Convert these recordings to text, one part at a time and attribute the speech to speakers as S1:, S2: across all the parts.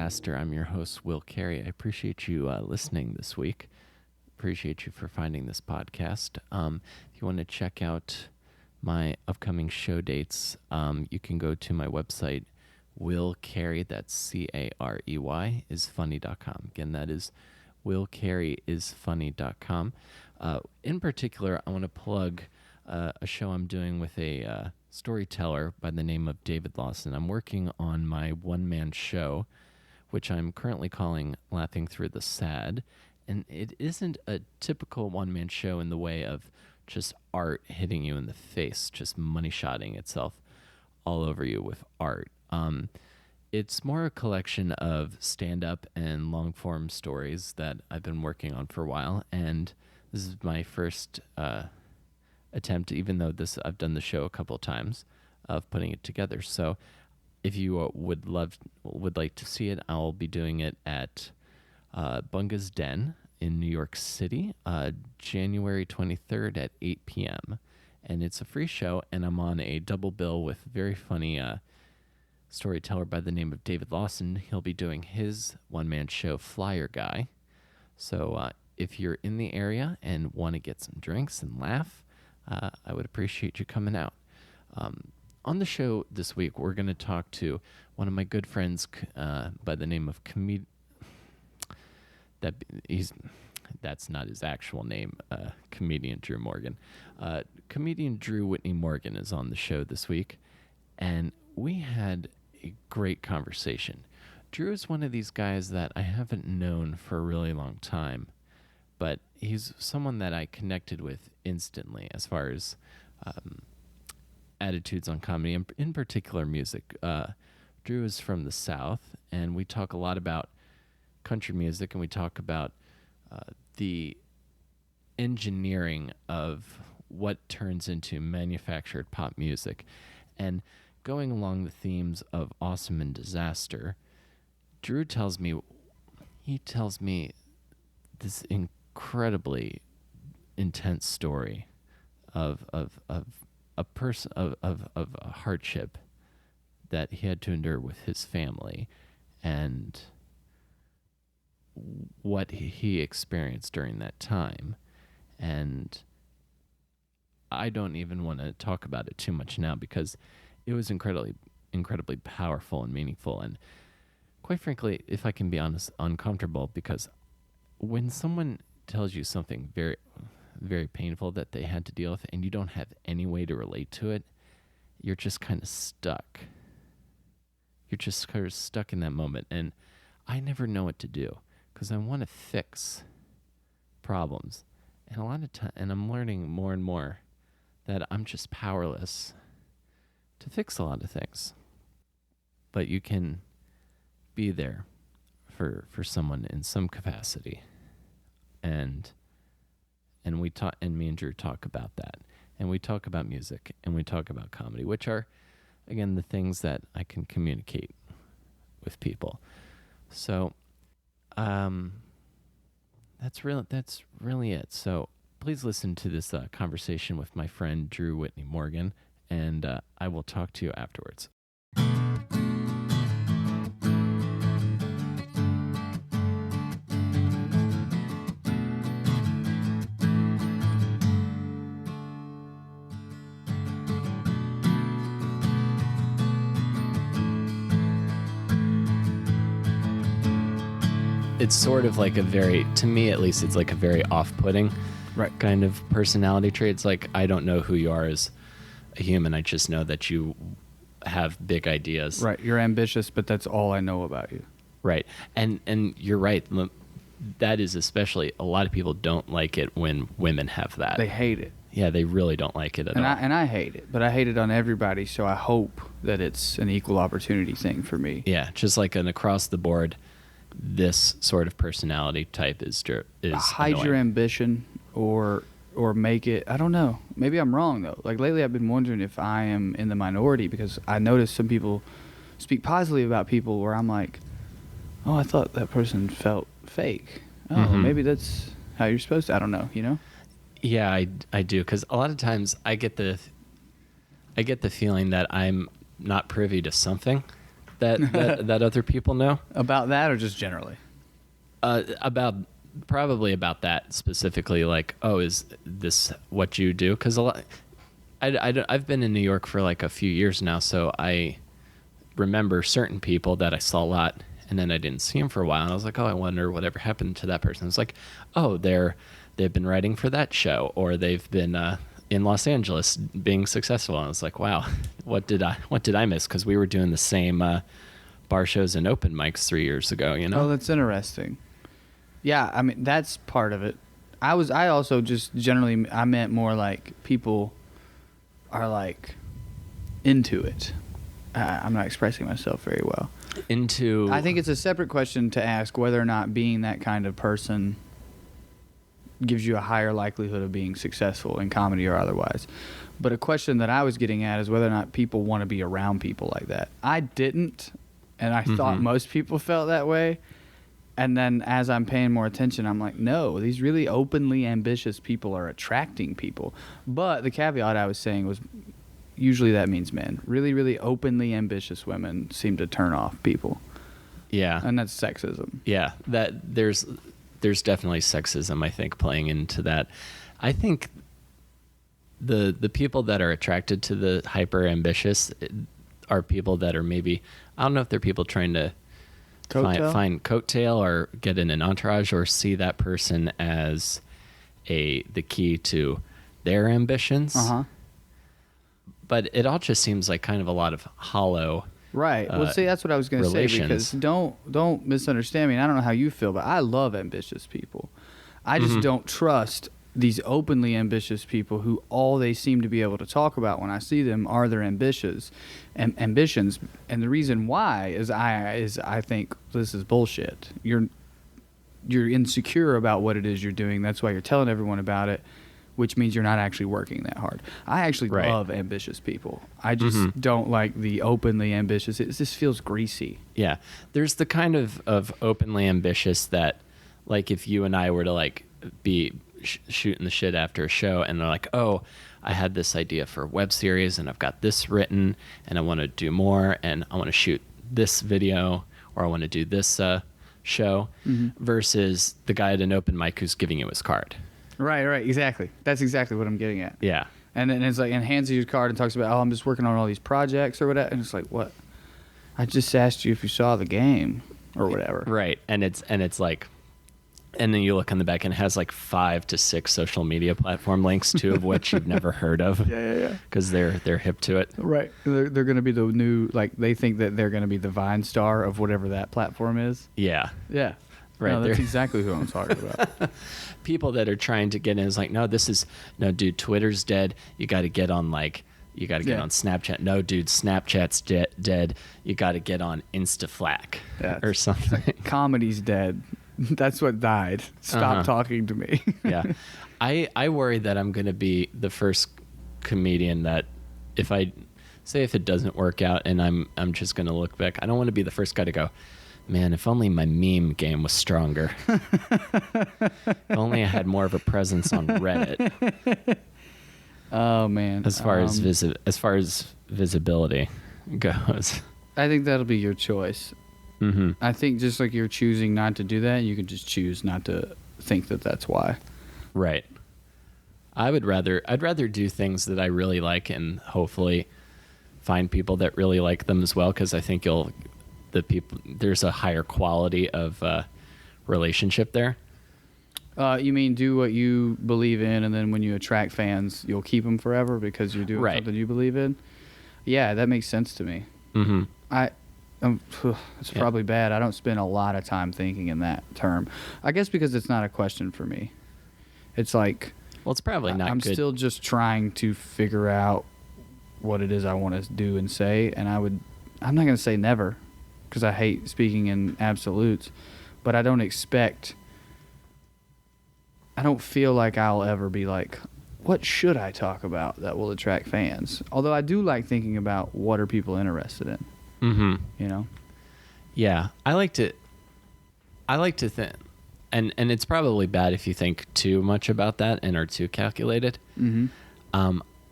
S1: Disaster. I'm your host, Will Carey. I appreciate you listening this week. Appreciate you for finding this podcast. If you want to check out my upcoming show dates, you can go to my website, willcarey, that's C-A-R-E-Y, isfunny.com. Again, that is willcareyisfunny.com. In particular, I want to plug a show I'm doing with a storyteller by the name of David Lawson. I'm working on my one-man show, which I'm currently calling Laughing Through the Sad. And it isn't a typical one-man show in the way of just art hitting you in the face, just money-shotting itself all over you with art. It's more a collection of stand-up and long-form stories that I've been working on for a while. And this is my first attempt, even though I've done the show a couple of times, of putting it together. So if you would like to see it, I'll be doing it at Bunga's Den in New York City, January 23rd at 8 p.m. And it's a free show, and I'm on a double bill with very funny storyteller by the name of David Lawson. He'll be doing his one-man show, Flyer Guy. So if you're in the area and want to get some drinks and laugh, I would appreciate you coming out. On the show this week, we're going to talk to one of my good friends by the name of that's not his actual name, comedian Drew Morgan. Comedian Drew Whitney Morgan is on the show this week, and we had a great conversation. Drew is one of these guys that I haven't known for a really long time, but he's someone that I connected with instantly as far as attitudes on comedy, and in particular music. Drew is from the South, and we talk a lot about country music, and we talk about the engineering of what turns into manufactured pop music. And going along the themes of awesome and disaster, Drew tells me this incredibly intense story of a person of a hardship that he had to endure with his family, and what he experienced during that time. And I don't even want to talk about it too much now, because it was incredibly powerful and meaningful, and quite frankly, if I can be honest, uncomfortable, because when someone tells you something very, very painful that they had to deal with, and you don't have any way to relate to it, you're just kind of stuck. You're just kind of stuck in that moment, and I never know what to do, because I want to fix problems, and a lot of time, and I'm learning more and more that I'm just powerless to fix a lot of things. But you can be there for someone in some capacity, and we talk, and me and Drew talk about that, and we talk about music, and we talk about comedy, which are, again, the things that I can communicate with people. So that's really it. So please listen to this conversation with my friend Drew Whitney Morgan, and I will talk to you afterwards. It's sort of like to me at least, it's like a very off-putting kind of personality trait. It's like, I don't know who you are as a human. I just know that you have big ideas.
S2: Right. You're ambitious, but that's all I know about you.
S1: Right. And you're right. That is especially, a lot of people don't like it when women have that.
S2: They hate it.
S1: Yeah, they really don't like it at all.
S2: And I hate it, but I hate it on everybody, so I hope that it's an equal opportunity thing for me.
S1: Yeah, just like an across the board, this sort of personality type is
S2: hide
S1: annoying.
S2: your ambition or make it. I don't know. Maybe I'm wrong though. Like lately, I've been wondering if I am in the minority, because I notice some people speak positively about people where I'm like, oh, I thought that person felt fake. Oh, maybe that's how you're supposed to. I don't know. You know?
S1: Yeah, I do, because a lot of times I get the feeling that I'm not privy to something, that other people know
S2: About that or just generally?
S1: about probably about that specifically. Like, oh, is this what you do? Because a lot, I've been in New York for like a few years now, so I remember certain people that I saw a lot, and then I didn't see them for a while, and I was like, oh, I wonder whatever happened to that person. It's like, oh, they've been writing for that show, or they've been in Los Angeles being successful. And I was like, wow, what did I miss? Because we were doing the same bar shows and open mics 3 years ago. You know?
S2: Oh, that's interesting. Yeah, I mean that's part of it. I also just generally I meant more like people are like into it. I'm not expressing myself very well. I think it's a separate question to ask whether or not being that kind of person gives you a higher likelihood of being successful in comedy or otherwise. But a question that I was getting at is whether or not people want to be around people like that. I didn't, and I thought most people felt that way. And then as I'm paying more attention, I'm like, no, these really openly ambitious people are attracting people. But the caveat I was saying was usually that means men. Really, really openly ambitious women seem to turn off people.
S1: Yeah.
S2: And that's sexism.
S1: Yeah. That there's definitely sexism, I think, playing into that. I think the people that are attracted to the hyper ambitious are people that are maybe, I don't know if they're people trying to find coattail or get in an entourage or see that person as the key to their ambitions. But it all just seems like kind of a lot of hollow.
S2: Right. Well, see, that's what I was going to say, because don't misunderstand me. And I don't know how you feel, but I love ambitious people. I just don't trust these openly ambitious people who all they seem to be able to talk about when I see them are their ambitions. And the reason why is I think this is bullshit. You're insecure about what it is you're doing. That's why you're telling everyone about it, which means you're not actually working that hard. I actually love ambitious people. I just don't like the openly ambitious. It just feels greasy.
S1: Yeah. There's the kind of openly ambitious that, like, if you and I were to, like, be shooting the shit after a show and they're like, oh, I had this idea for a web series and I've got this written and I want to do more and I want to shoot this video or I want to do this show versus the guy at an open mic who's giving you his card.
S2: Right, exactly. That's exactly what I'm getting at.
S1: Yeah.
S2: And then it's like, and hands you your card and talks about, oh, I'm just working on all these projects or whatever. And it's like, what? I just asked you if you saw the game or whatever.
S1: Right. And it's like, and then you look on the back and it has like 5 to 6 social media platform links, 2 of which you've never heard of.
S2: Yeah.
S1: Because they're hip to it.
S2: Right. They're going to be the new, like, they think that they're going to be the Vine star of whatever that platform is.
S1: Yeah.
S2: Yeah.
S1: Right.
S2: No, that's exactly who I'm talking about.
S1: People that are trying to get in is like, no, dude, Twitter's dead. You got to get on on Snapchat. No, dude, Snapchat's dead. You got to get on Instaflack or something.
S2: Comedy's dead. That's what died. Stop talking to me.
S1: Yeah. I worry that I'm going to be the first comedian that if it doesn't work out and I'm just going to look back, I don't want to be the first guy to go, man, if only my meme game was stronger. If only I had more of a presence on Reddit.
S2: Oh man.
S1: As far as visibility goes.
S2: I think that'll be your choice. I think just like you're choosing not to do that, you can just choose not to think that that's why. Right.
S1: I'd rather do things that I really like and hopefully find people that really like them as well, because I think there's a higher quality of relationship there.
S2: You mean do what you believe in, and then when you attract fans, you'll keep them forever because you're doing something you believe in? Yeah, that makes sense to me. It's probably bad. I don't spend a lot of time thinking in that term. I guess because it's not a question for me. It's like...
S1: Well, it's probably not
S2: I'm
S1: good.
S2: still just trying to figure out what it is I want to do and say, and I'm not going to say never, because I hate speaking in absolutes, but I don't feel like I'll ever be like, what should I talk about that will attract fans? Although I do like thinking about what are people interested in. You know?
S1: Yeah. I like to think, and it's probably bad if you think too much about that and are too calculated.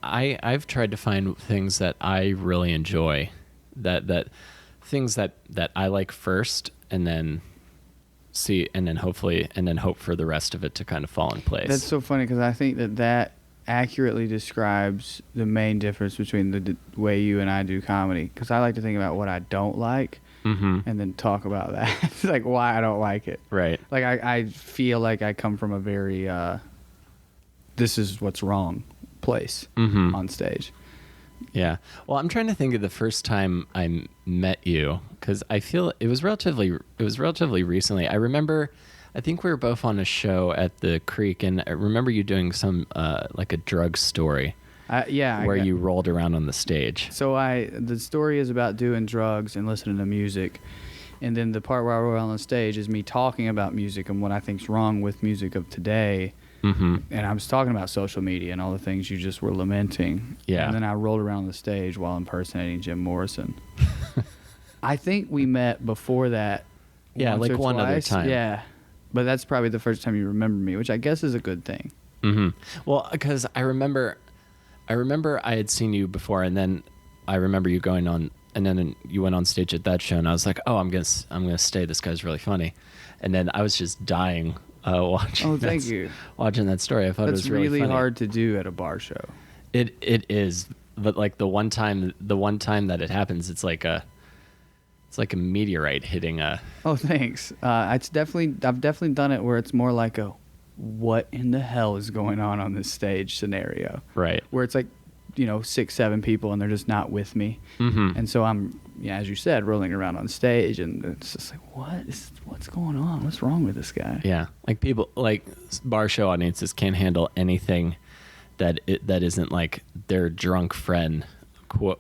S1: I've tried to find things that I really enjoy that things that I like first, and then hope for the rest of it to kind of fall in place.
S2: That's so funny because I think that accurately describes the main difference between the way you and I do comedy. Because I like to think about what I don't like, and then talk about that, like why I don't like it.
S1: Right.
S2: Like I feel like I come from a very this is what's wrong place on stage.
S1: Yeah. Well, I'm trying to think of the first time I met you, because I feel it was relatively recently. I think we were both on a show at the Creek, and I remember you doing some like a drug story. Where you rolled around on the stage.
S2: So the story is about doing drugs and listening to music, and then the part where I roll on the stage is me talking about music and what I think's wrong with music of today. And I was talking about social media and all the things you just were lamenting.
S1: Yeah.
S2: And then I rolled around the stage while impersonating Jim Morrison. I think we met before that.
S1: Yeah,
S2: once
S1: like
S2: or
S1: one other
S2: twice.
S1: time.
S2: Yeah. But that's probably the first time you remember me, which I guess is a good thing.
S1: Well, because I remember I had seen you before, and then I remember you going on, and then you went on stage at that show, and I was like, oh, I'm gonna stay. This guy's really funny. And then I was just dying watching.
S2: Oh, thank you.
S1: Watching that story, I thought
S2: That's
S1: it was really funny.
S2: hard to do at a bar show.
S1: It is, but like the one time that it happens, it's like a meteorite hitting a.
S2: Oh, thanks. I've definitely done it where it's more like a, what in the hell is going on this stage scenario?
S1: Right.
S2: Where it's like, 6, 7 people and they're just not with me, and so I'm, as you said, rolling around on stage, and it's just like, what's going on? What's wrong with this guy?
S1: Yeah, like people, like bar show audiences can't handle anything that isn't like their drunk friend,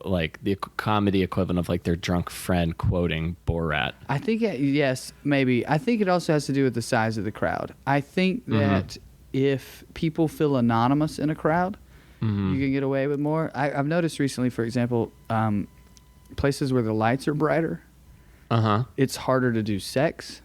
S1: like the comedy equivalent of like their drunk friend quoting Borat.
S2: I think yes, maybe. I think it also has to do with the size of the crowd. I think that if people feel anonymous in a crowd, you can get away with more. I've noticed recently, for example, places where the lights are brighter, it's harder to do sex.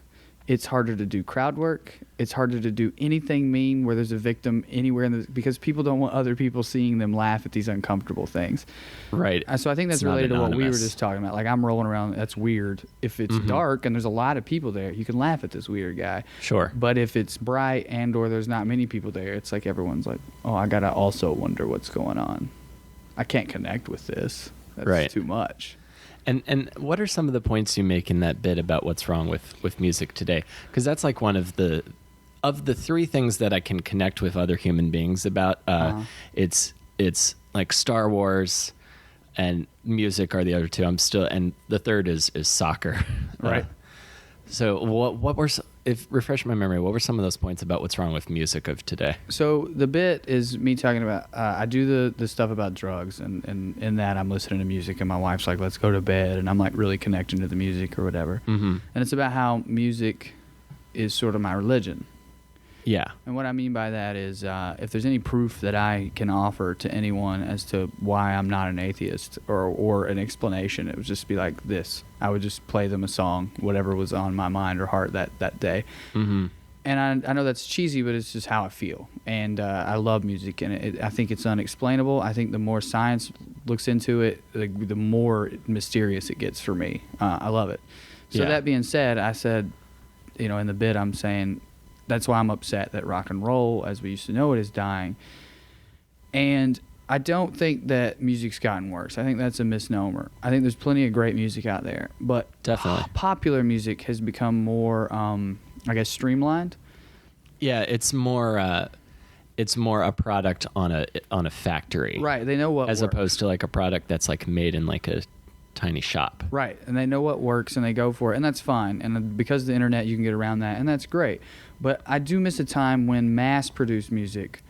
S2: It's harder to do crowd work. It's harder to do anything mean where there's a victim anywhere because people don't want other people seeing them laugh at these uncomfortable things.
S1: Right.
S2: So I think that's related to what we were just talking about. Like, I'm rolling around. That's weird. If it's dark and there's a lot of people there, you can laugh at this weird guy.
S1: Sure.
S2: But if it's bright and or there's not many people there, it's like everyone's like, oh, I got to also wonder what's going on. I can't connect with this. That's too much.
S1: And what are some of the points you make in that bit about what's wrong with music today? Because that's like one of the 3 things that I can connect with other human beings about. It's like Star Wars and music are the other 2. And the third is soccer.
S2: Right.
S1: So what were, refresh my memory, what were some of those points about what's wrong with music of today?
S2: So the bit is me talking about, I do the stuff about drugs, and in that I'm listening to music, and my wife's like, let's go to bed, and I'm like really connecting to the music or whatever. And it's about how music is sort of my religion.
S1: Yeah.
S2: And what I mean by that is if there's any proof that I can offer to anyone as to why I'm not an atheist or an explanation, it would just be like this. I would just play them a song, whatever was on my mind or heart that day. And I know that's cheesy, but it's just how I feel. And I love music, and I think it's unexplainable. I think the more science looks into it, the more mysterious it gets for me. I love it. So that being said, I said, in the bit I'm saying, that's why I'm upset that rock and roll, as we used to know it, is dying. And I don't think that music's gotten worse. I think that's a misnomer. I think there's plenty of great music out there. But
S1: definitely,
S2: popular music has become more, I guess, streamlined.
S1: Yeah, it's more a product on a factory.
S2: Right. They know what
S1: as
S2: works.
S1: Opposed to like a product that's like made in like a tiny shop.
S2: Right. And they know what works and they go for it, and that's fine. And because of the internet, you can get around that, and that's great. But I do miss a time when mass-produced music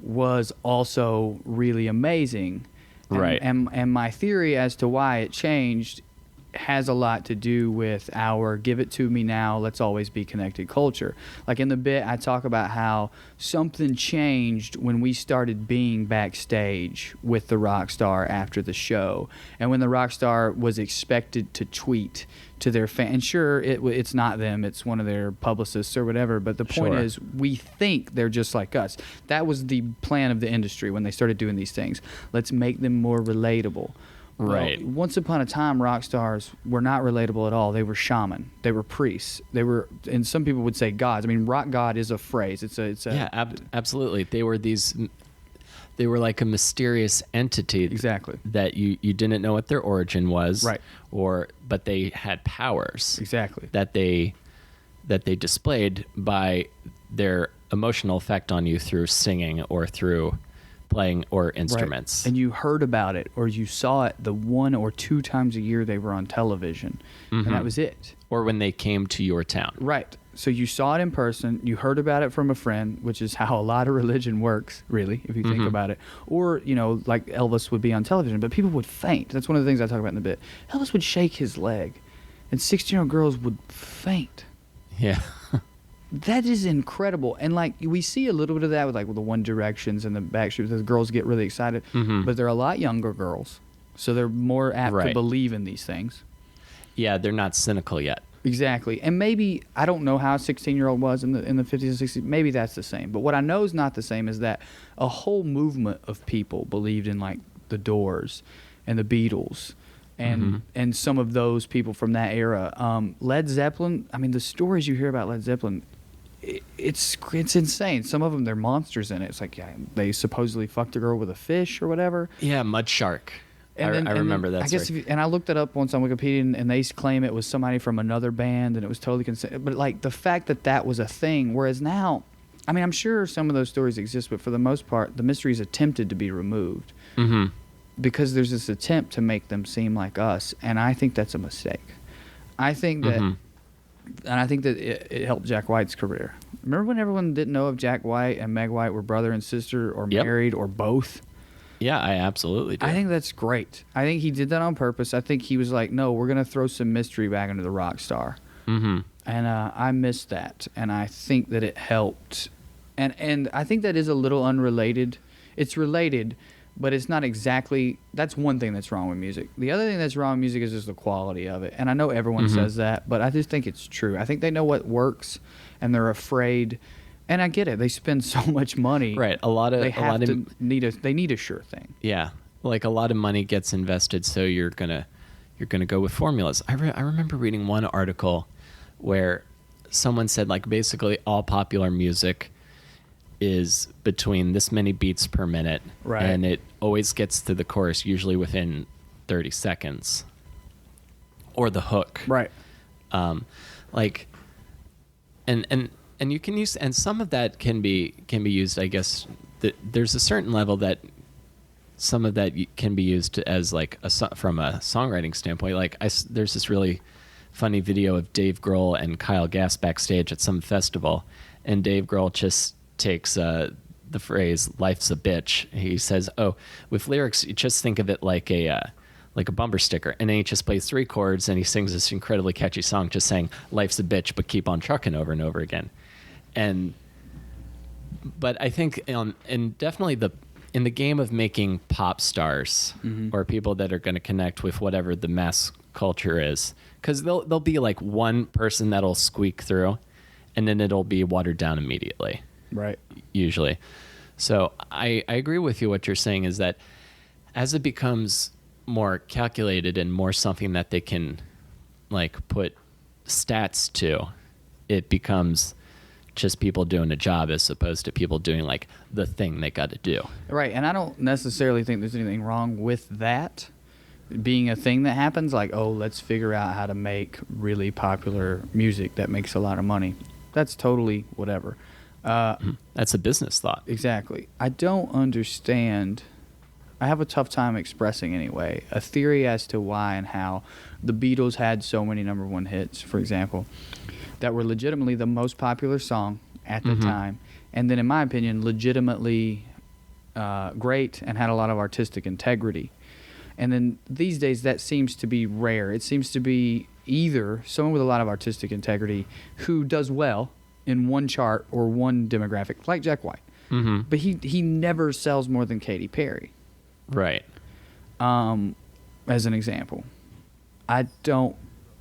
S2: was also really amazing.
S1: Right.
S2: And my theory as to why it changed has a lot to do with our give it to me now, let's always be connected culture. Like in the bit, I talk about how something changed when we started being backstage with the rock star after the show, and when the rock star was expected to tweet to their fans. And sure, it's not them, it's one of their publicists or whatever, but the point is, we think they're just like us. That was the plan of the industry when they started doing these things. Let's make them more relatable.
S1: Right.
S2: Well, once upon a time, rock stars were not relatable at all. They were shaman. They were priests. They were, and some people would say gods. I mean, rock god is a phrase. It's a.
S1: Yeah, absolutely. They were like a mysterious entity.
S2: Exactly.
S1: That you didn't know what their origin was.
S2: Right.
S1: But they had powers.
S2: Exactly.
S1: That they displayed by their emotional effect on you through singing or through playing or instruments.
S2: Right. And you heard about it or you saw it the 1 or 2 times a year they were on television. And that was it.
S1: Or when they came to your town.
S2: Right. So you saw it in person, you heard about it from a friend, which is how a lot of religion works, really, if you think about it. Or, like Elvis would be on television, but people would faint. That's one of the things I talk about in a bit. Elvis would shake his leg, and 16-year-old girls would faint.
S1: Yeah.
S2: That is incredible. And, we see a little bit of that with, the One Directions and the Backstreet. The girls get really excited. But they're a lot younger girls, so they're more apt to believe in these things.
S1: Yeah, they're not cynical yet.
S2: Exactly. And maybe, I don't know how a 16-year-old was in the 50s and 60s. Maybe that's the same. But what I know is not the same is that a whole movement of people believed in, the Doors and the Beatles and some of those people from that era. Led Zeppelin, I mean, the stories you hear about Led Zeppelin, it's insane. Some of them, they're monsters in it. It's they supposedly fucked a girl with a fish or whatever.
S1: Yeah, Mud Shark. I remember that.
S2: I guess, and I looked it up once on Wikipedia, and they claim it was somebody from another band, and it was totally consistent. But the fact that was a thing, whereas now, I mean, I'm sure some of those stories exist, but for the most part, the mystery is attempted to be removed because there's this attempt to make them seem like us, and I think that's a mistake. I think that, and I think that it helped Jack White's career. Remember when everyone didn't know if Jack White and Meg White were brother and sister, or married, or both?
S1: Yeah, I absolutely do.
S2: I think that's great. I think he did that on purpose. I think he was like, no, we're going to throw some mystery back into the rock star. And I missed that. And I think that it helped. And I think that is a little unrelated. It's related, but it's not exactly. That's one thing that's wrong with music. The other thing that's wrong with music is just the quality of it. And I know everyone says that, but I just think it's true. I think they know what works, and they're afraid. And I get it. They spend so much money.
S1: Right.
S2: They need a sure thing.
S1: Yeah. A lot of money gets invested, so you're gonna go with formulas. I remember reading one article where someone said basically all popular music is between this many beats per minute,
S2: right?
S1: And it always gets to the chorus usually within 30 seconds, or the hook,
S2: right?
S1: And you can use, and some of that can be used. I guess there's a certain level that some of that can be used as from a songwriting standpoint. There's this really funny video of Dave Grohl and Kyle Gass backstage at some festival, and Dave Grohl just takes the phrase "life's a bitch." He says, "Oh, with lyrics, you just think of it like a bumper sticker," and then he just plays 3 chords and he sings this incredibly catchy song, just saying "life's a bitch, but keep on trucking" over and over again. But I think, and definitely in the game of making pop stars or people that are going to connect with whatever the mass culture is, because there'll be one person that'll squeak through, and then it'll be watered down immediately.
S2: Right.
S1: Usually. So I agree with you. What you're saying is that as it becomes more calculated and more something that they can put stats to, it becomes just people doing a job as opposed to people doing the thing they got to do.
S2: Right. And I don't necessarily think there's anything wrong with that being a thing that happens. Let's figure out how to make really popular music that makes a lot of money. That's totally whatever.
S1: That's a business thought.
S2: Exactly. I don't understand. I have a tough time expressing anyway a theory as to why and how the Beatles had so many number 1 hits, for example, that were legitimately the most popular song at the time, and then in my opinion legitimately great and had a lot of artistic integrity. And then these days that seems to be rare. It seems to be either someone with a lot of artistic integrity who does well in one chart or one demographic, like Jack White, but he never sells more than Katy Perry.
S1: Right.
S2: As an example, I don't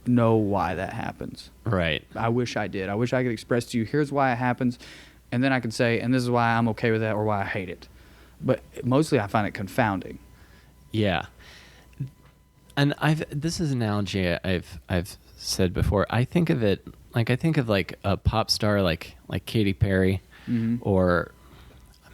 S2: know why that happens.
S1: Right.
S2: I wish I did. I wish I could express to you, here's why it happens, and then I could say, and this is why I'm okay with that or why I hate it. But mostly I find it confounding.
S1: Yeah. And this is an analogy I've said before. I think of it like like a pop star like Katy Perry, or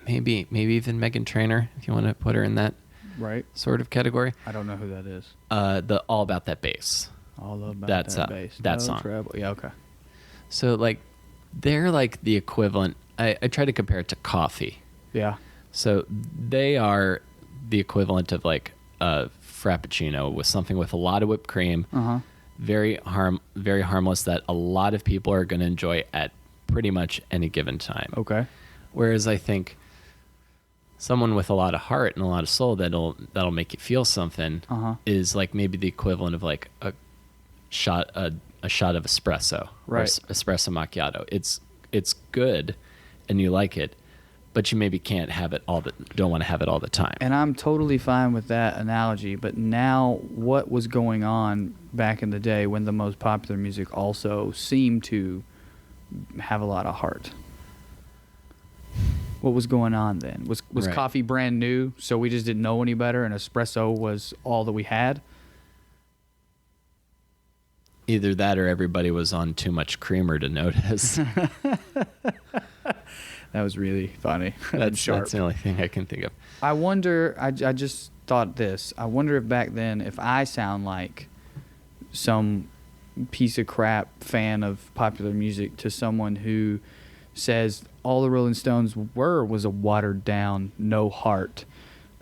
S1: maybe even Meghan Trainor, if you want to put her in that
S2: Right.
S1: sort of category.
S2: I don't know who that is.
S1: The All About That Bass.
S2: All about
S1: That's
S2: that bass.
S1: that
S2: No
S1: song.
S2: trouble. Yeah. Okay.
S1: So like they're like the equivalent. I try to compare it to coffee.
S2: Yeah.
S1: So they are the equivalent of like a frappuccino with something with a lot of whipped cream, very harmless, that a lot of people are going to enjoy at pretty much any given time.
S2: Okay.
S1: Whereas I think someone with a lot of heart and a lot of soul that'll make you feel something is like maybe the equivalent of like a shot of espresso, or
S2: Right.
S1: espresso macchiato. It's good and you like it, but you maybe can't have it don't want to have it all the time.
S2: And I'm totally fine with that analogy, but now what was going on back in the day when the most popular music also seemed to have a lot of heart? What was going on then? Was
S1: Right.
S2: coffee brand new, so we just didn't know any better, and espresso was all that we had?
S1: Either that or everybody was on too much creamer to notice.
S2: That was really funny.
S1: That's
S2: Sharp.
S1: the only thing I can think of.
S2: I wonder, I just thought this. I wonder if back then, if I sound like some piece of crap fan of popular music to someone who says all the Rolling Stones was a watered down, no heart,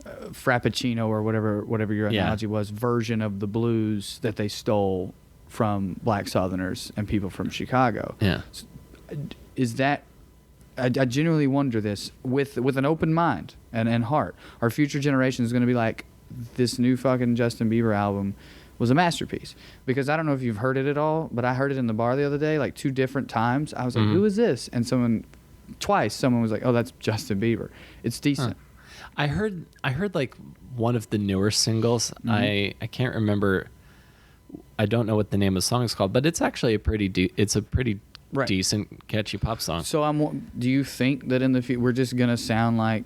S2: frappuccino or whatever your analogy was, version of the blues that they stole from black Southerners and people from Chicago.
S1: Yeah.
S2: Is that, I genuinely wonder this with an open mind and heart. Our future generation is going to be like, this new fucking Justin Bieber album was a masterpiece. Because I don't know if you've heard it at all, but I heard it in the bar the other day, like 2 different times. I was like, who is this? And someone was like, oh, that's Justin Bieber. It's decent.
S1: I heard like one of the newer singles. I can't remember. I don't know what the name of the song is called, but it's actually a pretty
S2: Right.
S1: decent, catchy pop song.
S2: So do you think that in the future we're just gonna sound like,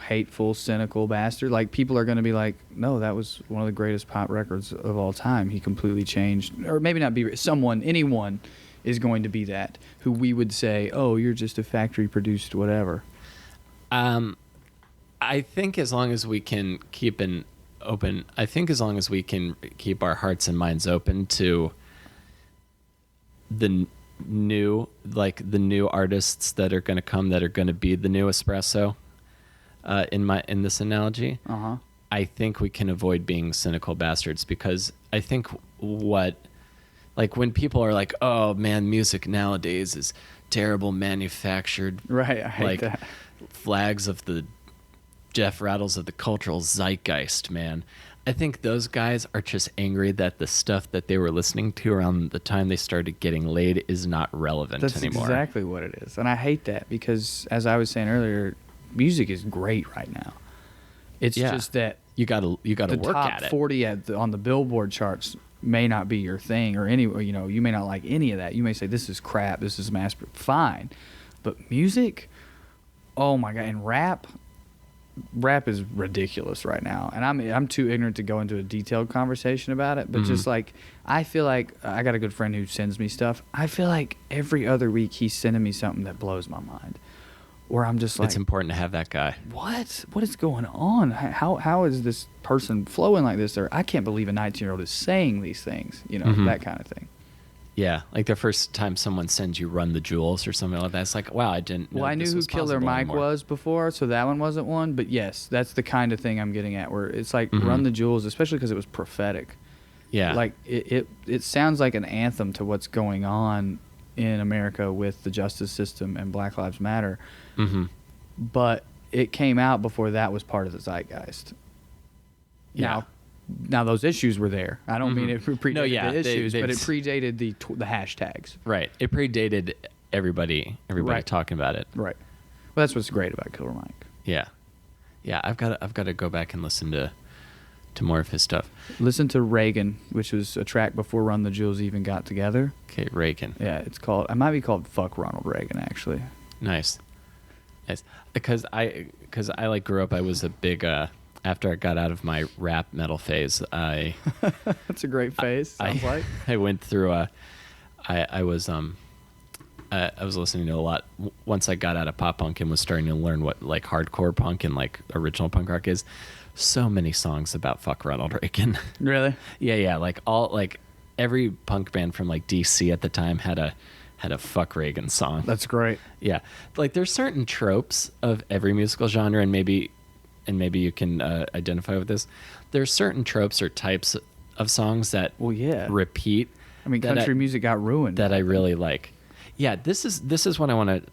S2: hateful, cynical bastard? Like people are gonna be like, no, that was one of the greatest pop records of all time. He completely changed, or maybe not be anyone is going to be that who we would say, oh, you're just a factory produced whatever.
S1: I think as long as we can keep as long as we can keep our hearts and minds open to the new artists that are going to come, that are going to be the new espresso, in this analogy, I think we can avoid being cynical bastards, because I think when people are like, oh man, music nowadays is terrible, manufactured,
S2: Right, I hate that.
S1: flags of the Jeff Rattles of the cultural zeitgeist, man. I think those guys are just angry that the stuff that they were listening to around the time they started getting laid is not relevant anymore.
S2: That's exactly what it is. And I hate that because, as I was saying earlier, music is great right now. It's just that
S1: you gotta work at it.
S2: The top 40 on the Billboard charts may not be your thing, or you may not like any of that. You may say, this is crap, this is mass. Fine. But music, oh my God, and rap is ridiculous right now, and I'm too ignorant to go into a detailed conversation about it, but just like, I feel like I got a good friend who sends me stuff. I feel like every other week he's sending me something that blows my mind, where I'm just like,
S1: It's important to have that guy.
S2: what is going on? How is this person flowing like this? Or I can't believe a 19-year-old is saying these things, that kind of thing.
S1: Yeah, like the first time someone sends you "Run the Jewels" or something like that, it's like, wow, I didn't know
S2: Well, I
S1: this
S2: knew who
S1: was
S2: Killer
S1: possible
S2: Mike
S1: anymore.
S2: was before, so that one wasn't one. But yes, that's the kind of thing I'm getting at, where it's like Run the Jewels, especially because it was prophetic.
S1: Yeah.
S2: Like it sounds like an anthem to what's going on in America with the justice system and Black Lives Matter. But it came out before that was part of the zeitgeist.
S1: Yeah.
S2: Now those issues were there. I don't mean it predated the issues, but it
S1: they've-
S2: predated the hashtags.
S1: Right. It predated everybody
S2: Right.
S1: talking about it.
S2: Right. Well, that's what's great about Killer Mike.
S1: Yeah. Yeah, I've got to go back and listen to more of his stuff.
S2: Listen to Reagan, which was a track before Run the Jewels even got together.
S1: Okay, Reagan.
S2: Yeah, it might be called Fuck Ronald Reagan, actually.
S1: Nice. Because I grew up, I was a big after I got out of my rap metal phase,
S2: That's a great phase. Sounds like.
S1: I went through I was listening to a lot once I got out of pop punk and was starting to learn what like hardcore punk and like original punk rock is. So many songs about fuck Ronald Reagan.
S2: Really?
S1: Yeah. Like every punk band from like DC at the time had a fuck Reagan song.
S2: That's great.
S1: Yeah. Like there's certain tropes of every musical genre, and maybe you can identify with this. There's certain tropes or types of songs that repeat.
S2: I mean, country music got ruined.
S1: That I really like. Yeah, this is what I want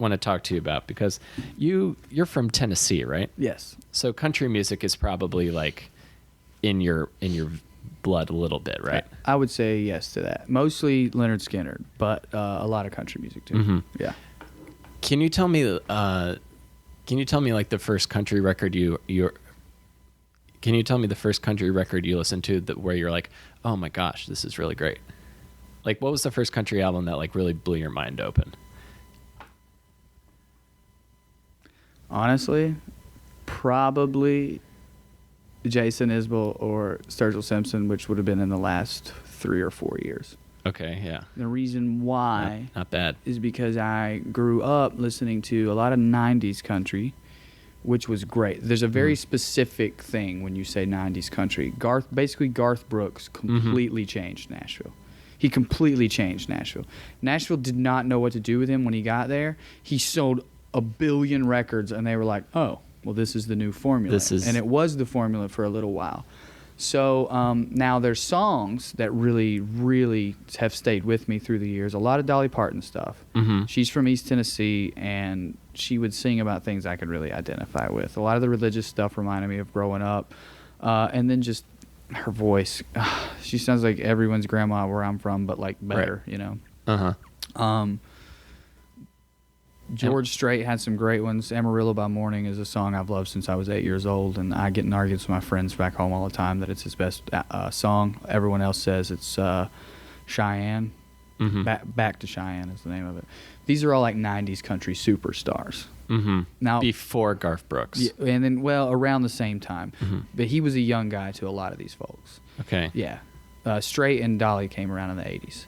S1: to talk to you about, because you're from Tennessee, right?
S2: Yes.
S1: So country music is probably like in your blood a little bit, right?
S2: I would say yes to that. Mostly Leonard Skinner, but a lot of country music too.
S1: Mm-hmm.
S2: Yeah.
S1: Can you tell me like the first country record Can you tell me the first country record you listened to where you're like, oh my gosh, this is really great? Like, what was the first country album that like really blew your mind open?
S2: Honestly, probably Jason Isbell or Sturgill Simpson, which would have been in the last 3 or 4 years.
S1: Okay, yeah.
S2: The reason why
S1: not bad
S2: is because I grew up listening to a lot of 90s country, which was great. There's a very specific thing when you say 90s country. Garth Brooks completely changed Nashville. He completely changed Nashville. Nashville did not know what to do with him when he got there. He sold 1 billion records, and they were like, oh, well, this is the new formula. And it was the formula for a little while. So now there's songs that really, really have stayed with me through the years. A lot of Dolly Parton stuff.
S1: Mm-hmm.
S2: She's from East Tennessee, and she would sing about things I could really identify with. A lot of the religious stuff reminded me of growing up. And then just her voice. She sounds like everyone's grandma where I'm from, but like better,
S1: right.
S2: you know.
S1: Uh-huh.
S2: George Strait had some great ones. Amarillo by Morning is a song I've loved since I was 8 years old, and I get in arguments with my friends back home all the time that it's his best song. Everyone else says it's Cheyenne.
S1: Mm-hmm.
S2: Back to Cheyenne is the name of it. These are all like 90s country superstars.
S1: Mm-hmm.
S2: Now,
S1: before Garth Brooks.
S2: Yeah, and then, well, around the same time.
S1: Mm-hmm.
S2: But he was a young guy to a lot of these folks.
S1: Okay.
S2: Yeah. Strait and Dolly came around in the 80s.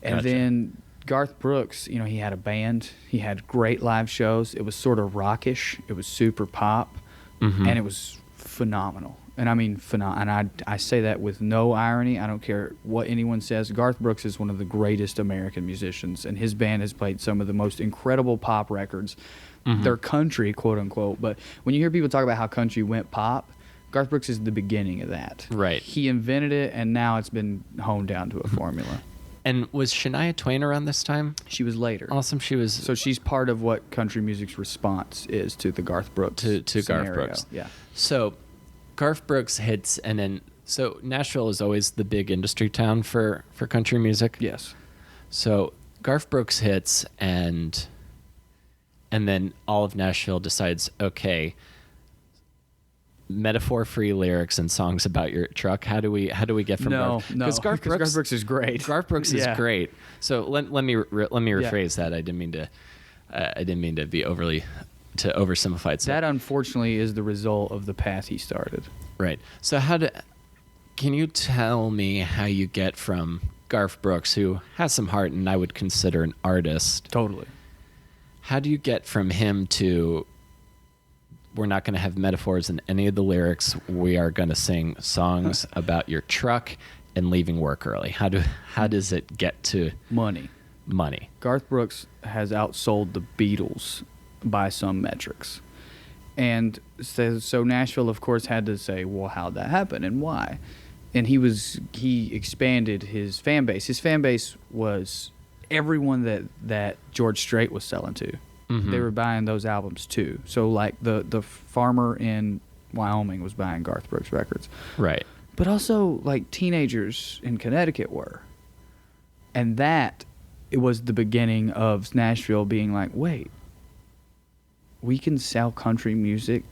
S2: And
S1: Gotcha.
S2: then Garth Brooks, you know, he had a band. He had great live shows. It was sort of rockish. It was super pop.
S1: Mm-hmm.
S2: And it was phenomenal. And I mean, and I say that with no irony. I don't care what anyone says. Garth Brooks is one of the greatest American musicians, and his band has played some of the most incredible pop records.
S1: Mm-hmm.
S2: They're country, quote unquote. But when you hear people talk about how country went pop, Garth Brooks is the beginning of that.
S1: Right.
S2: He invented it, and now it's been honed down to a formula.
S1: And was Shania Twain around this time?
S2: She was later.
S1: Awesome. She was.
S2: So she's part of what country music's response is to the Garth Brooks
S1: to
S2: scenario.
S1: Garth Brooks.
S2: Yeah.
S1: So Garth Brooks hits, and then so Nashville is always the big industry town for country music.
S2: Yes.
S1: So Garth Brooks hits, and then all of Nashville decides, okay, metaphor-free lyrics and songs about your truck. How do we get from Garth?
S2: Because Garth Brooks is great.
S1: Garth Brooks is great. So let me rephrase that. I didn't mean to be to oversimplify it. So,
S2: that unfortunately is the result of the path he started.
S1: right. So can you tell me how you get from Garth Brooks, who has some heart and I would consider an artist?
S2: Totally.
S1: How do you get from him to, we're not going to have metaphors in any of the lyrics. We are going to sing songs about your truck and leaving work early. How does it get to
S2: Money? Garth Brooks has outsold the Beatles by some metrics. And so Nashville, of course, had to say, well, how'd that happen and why? And he expanded his fan base. His fan base was everyone that George Strait was selling to.
S1: Mm-hmm.
S2: They were buying those albums too. So like the farmer in Wyoming was buying Garth Brooks records.
S1: Right.
S2: But also like teenagers in Connecticut were. And it was the beginning of Nashville being like, wait, we can sell country music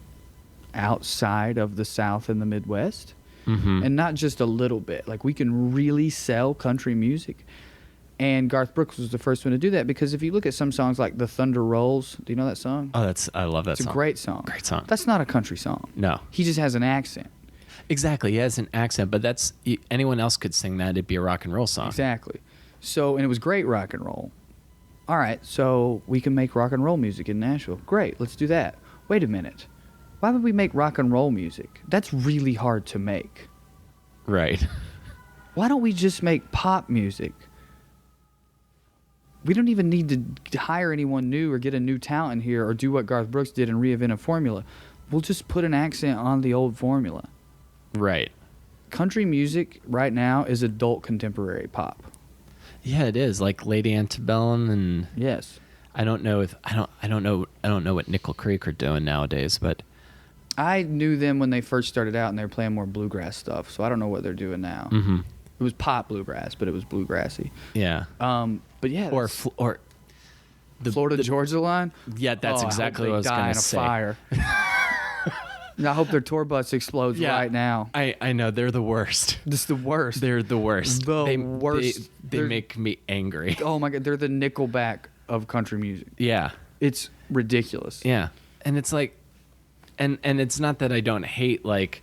S2: outside of the South and the Midwest?
S1: Mm-hmm.
S2: And not just a little bit. Like we can really sell country music. And Garth Brooks was the first one to do that, because if you look at some songs like The Thunder Rolls, do you know that song?
S1: Oh, I love that
S2: It's
S1: song.
S2: a great song.
S1: Great song.
S2: That's not a country song.
S1: No.
S2: He just has an accent.
S1: Exactly. He has an accent, but anyone else could sing that. It'd be a rock and roll song.
S2: Exactly. So, and it was great rock and roll. All right, so we can make rock and roll music in Nashville. Great, let's do that. Wait a minute. Why would we make rock and roll music? That's really hard to make.
S1: Right.
S2: Why don't we just make pop music? We don't even need to hire anyone new or get a new talent in here or do what Garth Brooks did and reinvent a formula. We'll just put an accent on the old formula.
S1: Right.
S2: Country music right now is adult contemporary pop.
S1: Yeah, it is, like Lady Antebellum, and
S2: Yes.
S1: I don't know what Nickel Creek are doing nowadays, but
S2: I knew them when they first started out and they were playing more bluegrass stuff, so I don't know what they're doing now.
S1: mhm.
S2: It was pop bluegrass, but it was bluegrassy.
S1: Yeah.
S2: But yeah,
S1: Or the
S2: Florida Georgia line.
S1: Yeah, that's exactly what I was going to say.
S2: Fire. I hope their tour bus explodes right now.
S1: I know, they're the worst.
S2: This is the worst.
S1: They're the worst.
S2: The worst.
S1: They make me angry.
S2: Oh my God, they're the Nickelback of country music.
S1: Yeah.
S2: It's ridiculous.
S1: Yeah. And it's like, and it's not that I don't hate, like,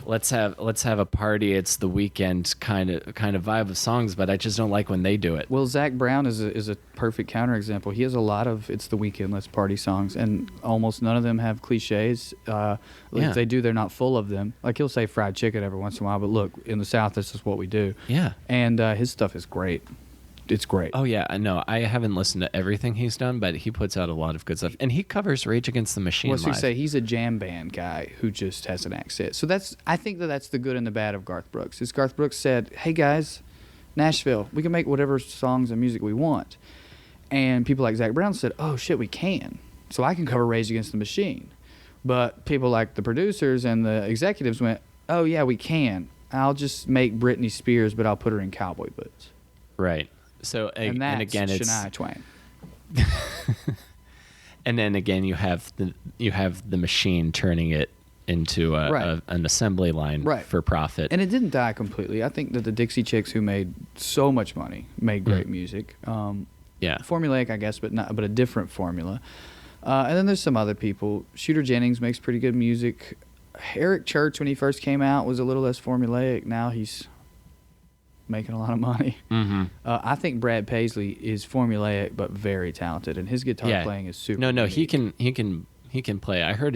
S1: let's have a party, it's the weekend kind of vibe of songs, but I just don't like when they do it.
S2: Well, Zach Brown is a perfect counterexample. He has a lot of "It's the Weekend, Let's Party" songs, and almost none of them have cliches. If they do, they're not full of them. Like, he'll say fried chicken every once in a while, but look, in the South, this is what we do.
S1: Yeah.
S2: And his stuff is great. It's great.
S1: Oh yeah, I know. I haven't listened to everything he's done, but he puts out a lot of good stuff, and he covers Rage Against the Machine.
S2: What's he
S1: live.
S2: say? He's a jam band guy who just has an accent. So I think that's the good and the bad of Garth Brooks. Is Garth Brooks said, "Hey guys, Nashville, we can make whatever songs and music we want," and people like Zach Brown said, "Oh shit, we can." So I can cover Rage Against the Machine, but people like the producers and the executives went, "Oh yeah, we can. I'll just make Britney Spears, but I'll put her in cowboy boots."
S1: Right. So
S2: And that's
S1: again, it's
S2: Shania Twain.
S1: and then again you have the machine turning it into an assembly line for profit.
S2: And it didn't die completely. I think that the Dixie Chicks, who made so much money, made great music.
S1: Yeah.
S2: Formulaic, I guess, but a different formula. And then there's some other people. Shooter Jennings makes pretty good music. Eric Church, when he first came out, was a little less formulaic. Now he's making a lot of money.
S1: Mm-hmm.
S2: I think Brad Paisley is formulaic but very talented, and his guitar playing is super.
S1: No,
S2: unique.
S1: he can play. I heard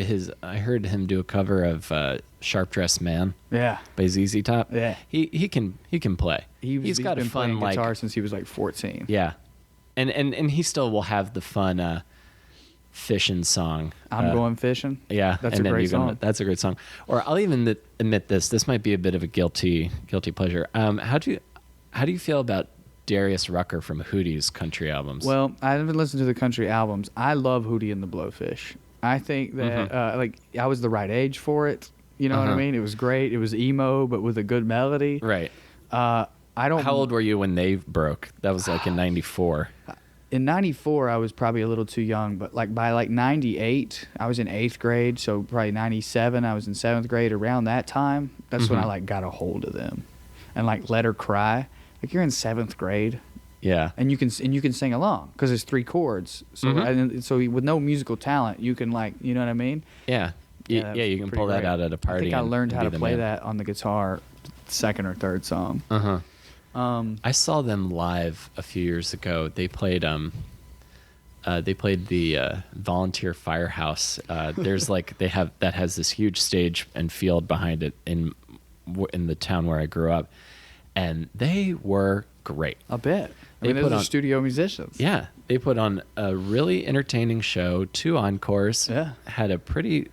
S1: him do a cover of "Sharp Dressed Man"
S2: Yeah.
S1: by ZZ Top.
S2: Yeah.
S1: He can play. He's got
S2: been
S1: a fun
S2: playing guitar since he was like 14.
S1: Yeah, and he still will have the fun fishing song.
S2: I'm going fishing.
S1: Yeah,
S2: That's
S1: and
S2: a
S1: then
S2: great song.
S1: That's a great song. Or I'll even admit this. This might be a bit of a guilty pleasure. How do you feel about Darius Rucker from Hootie's country albums?
S2: Well, I haven't listened to the country albums. I love Hootie and the Blowfish. I think that I was the right age for it. You know what I mean? It was great. It was emo, but with a good melody.
S1: Right.
S2: I don't.
S1: How old were you when they broke? That was like in '94.
S2: In '94, I was probably a little too young, but by '98, I was in 8th grade. So probably '97, I was in 7th grade. Around that time, that's when I got a hold of them, and Let Her Cry. Like, you're in 7th grade.
S1: Yeah.
S2: And you can sing along because there's 3 chords. So so with no musical talent, you can you know what I mean?
S1: Yeah. You can pull that out at a party.
S2: I think I learned how to play that on the guitar, 2nd or 3rd song.
S1: I saw them live a few years ago. They played the Volunteer Firehouse. There's that has this huge stage and field behind it in the town where I grew up, and they were great.
S2: I bet. Those are studio musicians.
S1: Yeah, they put on a really entertaining show. 2 encores.
S2: Yeah,
S1: had a pretty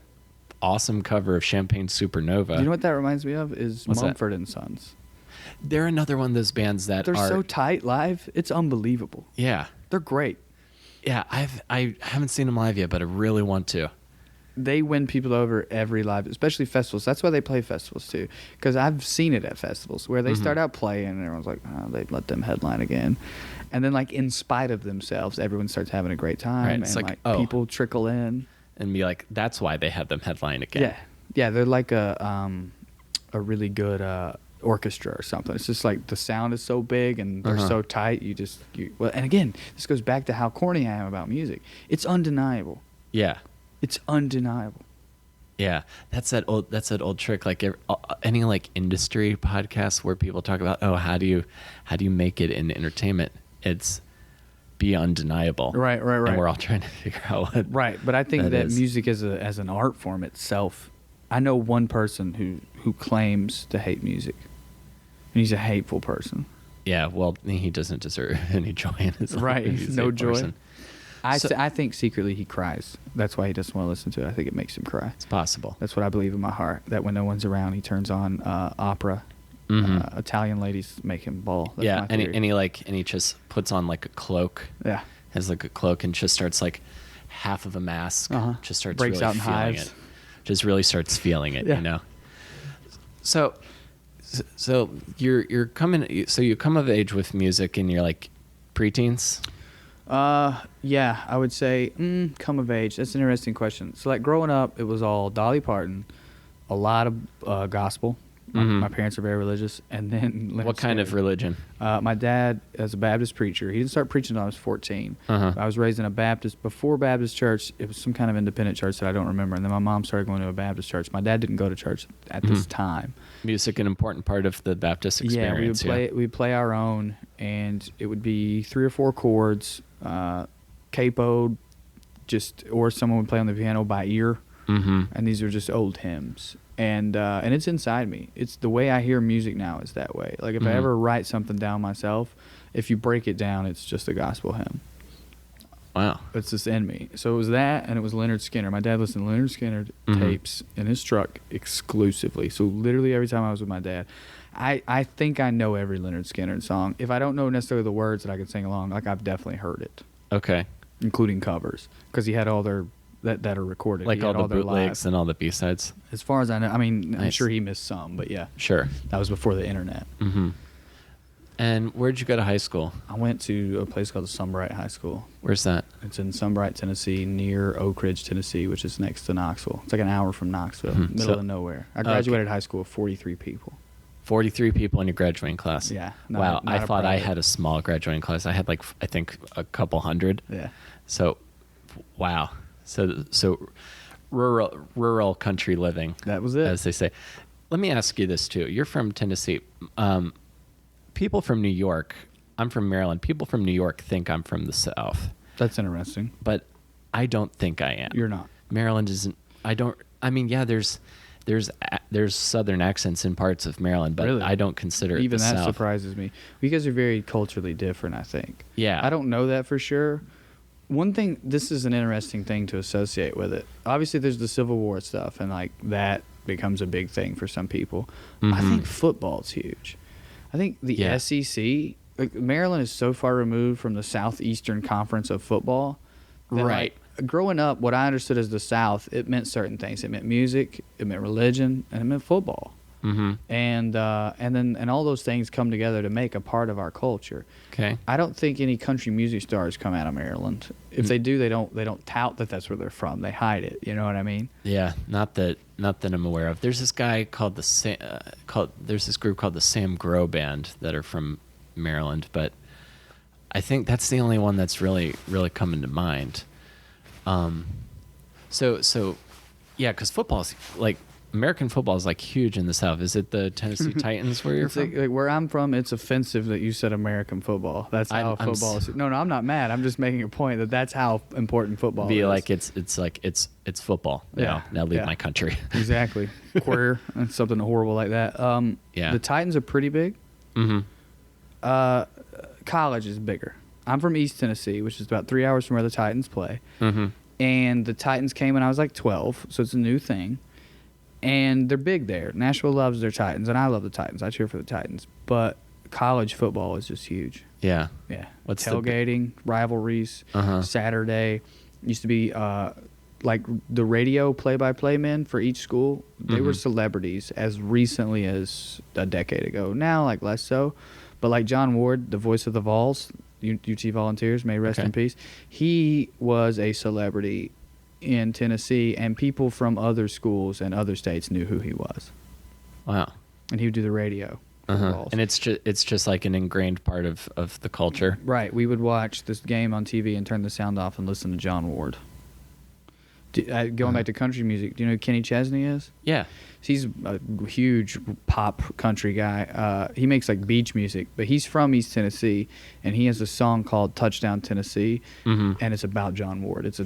S1: awesome cover of Champagne Supernova.
S2: You know what that reminds me of is
S1: What's
S2: Mumford and Sons.
S1: They're another one of those bands that
S2: they're
S1: are
S2: so tight live. It's unbelievable.
S1: Yeah,
S2: they're great.
S1: Yeah, I haven't seen them live yet, but I really want to.
S2: They win people over every live, especially festivals. That's why they play festivals too, because I've seen it at festivals where they start out playing and everyone's like, oh, they let them headline again, and then in spite of themselves, everyone starts having a great time,
S1: right,
S2: and people trickle in
S1: and be like, that's why they have them headline again.
S2: Yeah, they're like a really good orchestra or something. It's just like the sound is so big and they're so tight. Well, and again, this goes back to how corny I am about music. It's undeniable.
S1: Yeah.
S2: It's undeniable.
S1: Yeah, that's that old trick. Like any like industry podcasts where people talk about, oh, how do you make it in entertainment? It's be undeniable.
S2: Right.
S1: And we're all trying to figure out what.
S2: Right, but I think that
S1: is.
S2: music as an art form itself. I know one person who claims to hate music, and he's a hateful person.
S1: Yeah, well, he doesn't deserve any joy in his life.
S2: Right,
S1: He's
S2: no
S1: a
S2: joy.
S1: person.
S2: I think secretly he cries. That's why he doesn't want to listen to it. I think it makes him cry.
S1: It's possible.
S2: That's what I believe in my heart. That when no one's around, he turns on opera. Italian ladies make him bawl. That's
S1: Yeah,
S2: my
S1: and
S2: theory.
S1: he just puts on like a cloak.
S2: Yeah.
S1: Has like a cloak and just starts like half of a mask. Just starts
S2: Breaks
S1: really
S2: out in
S1: feeling
S2: hives.
S1: it. Just really starts feeling it.
S2: Yeah.
S1: You know. So you're coming. So you come of age with music, and you're like preteens.
S2: Yeah, I would say come of age. That's an interesting question. So like growing up, it was all Dolly Parton, a lot of gospel. My parents are very religious, and then
S1: What kind of religion?
S2: My dad is a Baptist preacher. He didn't start preaching until I was 14. I was raised in a Baptist. Before Baptist church, it was some kind of independent church that I don't remember. And then my mom started going to a Baptist church. My dad didn't go to church at this time.
S1: Music an important part of the Baptist
S2: Yeah,
S1: experience.
S2: we'd play our own, and it would be 3 or 4 chords, capoed, or someone would play on the piano by ear. And these are just old hymns. And it's inside me. It's the way I hear music now is that way. Like if I ever write something down myself, if you break it down, it's just a gospel hymn.
S1: Wow.
S2: It's just in me. So it was that, and it was Leonard Skinner. My dad listened to Leonard Skinner tapes in his truck exclusively. So literally every time I was with my dad, I think I know every Leonard Skinner song. If I don't know necessarily the words that I can sing along, like I've definitely heard it.
S1: Okay.
S2: Including covers, because he had all their that are recorded.
S1: Like
S2: he
S1: all
S2: had
S1: the
S2: their
S1: bootlegs
S2: live.
S1: and all the B-sides.
S2: As far as I know, I mean, I'm
S1: Nice.
S2: sure he missed some, but yeah,
S1: Sure.
S2: that was before the internet.
S1: And where'd you go to high school?
S2: I went to a place called the Sunbright High School.
S1: Where's that?
S2: It's in Sunbright, Tennessee, near Oak Ridge, Tennessee, which is next to Knoxville. It's like an hour from Knoxville, middle
S1: So-
S2: of nowhere. I graduated high school with 43 people.
S1: 43 people in your graduating class.
S2: Yeah.
S1: Wow. I
S2: a
S1: thought I
S2: private.
S1: had a small graduating class. I had like, I think a couple hundred.
S2: Yeah.
S1: So, wow. So rural country living.
S2: That was it.
S1: As they say. Let me ask you this too. You're from Tennessee. People from New York, I'm from Maryland. People from New York think I'm from the South,
S2: That's interesting.
S1: but I don't think I am.
S2: You're not.
S1: Maryland isn't. I mean, yeah, there's Southern accents in parts of Maryland, but
S2: Really?
S1: I don't consider it
S2: Even
S1: the
S2: that
S1: South.
S2: surprises me. You guys are very culturally different, I think.
S1: Yeah.
S2: I don't know that for sure. One thing, this is an interesting thing to associate with it. Obviously, there's the Civil War stuff, and like that becomes a big thing for some people. I think football's huge. I think the
S1: Yeah.
S2: SEC, like Maryland is so far removed from the Southeastern Conference of football. That,
S1: Right.
S2: like, growing up, what I understood as the South, it meant certain things. It meant music, it meant religion, and it meant football. And all those things come together to make a part of our culture.
S1: Okay.
S2: I don't think any country music stars come out of Maryland. If they do, they don't tout that that's where they're from. They hide it. You know what I mean?
S1: Yeah, not that I'm aware of. There's this guy called there's this group called the Sam Grow Band that are from Maryland, but I think that's the only one that's really coming to mind. So yeah, because football's like American football is like huge in the South. Is it the Tennessee Titans where you're
S2: It's
S1: from?
S2: like where I'm from, it's offensive that you said American football. That's how
S1: I'm
S2: football is. No, I'm not mad. I'm just making a point that that's how important football
S1: Be
S2: is.
S1: like it's football.
S2: Yeah,
S1: Now leave
S2: yeah.
S1: my country.
S2: Exactly. Queer and something horrible like that.
S1: Yeah.
S2: The Titans are pretty big. College is bigger. I'm from East Tennessee, which is about 3 hours from where the Titans play. And the Titans came when I was like 12, so it's a new thing. And they're big there. Nashville loves their Titans, and I love the Titans. I cheer for the Titans. But college football is just huge.
S1: Yeah.
S2: Yeah.
S1: What's the
S2: tailgating, rivalries, Saturday. Used to be like the radio play-by-play men for each school. They were celebrities as recently as a decade ago. Now, like less so. But like John Ward, the voice of the Vols, UT Volunteers, may rest in peace. He was a celebrity in Tennessee, and people from other schools and other states knew who he was.
S1: Wow.
S2: And he would do the radio footballs.
S1: And it's just like an ingrained part of the culture.
S2: Right. We would watch this game on TV and turn the sound off and listen to John Ward. Going back to country music, do you know who Kenny Chesney is?
S1: Yeah.
S2: He's a huge pop country guy. He makes like beach music, but he's from East Tennessee, and he has a song called "Touchdown Tennessee," and it's about John Ward. It's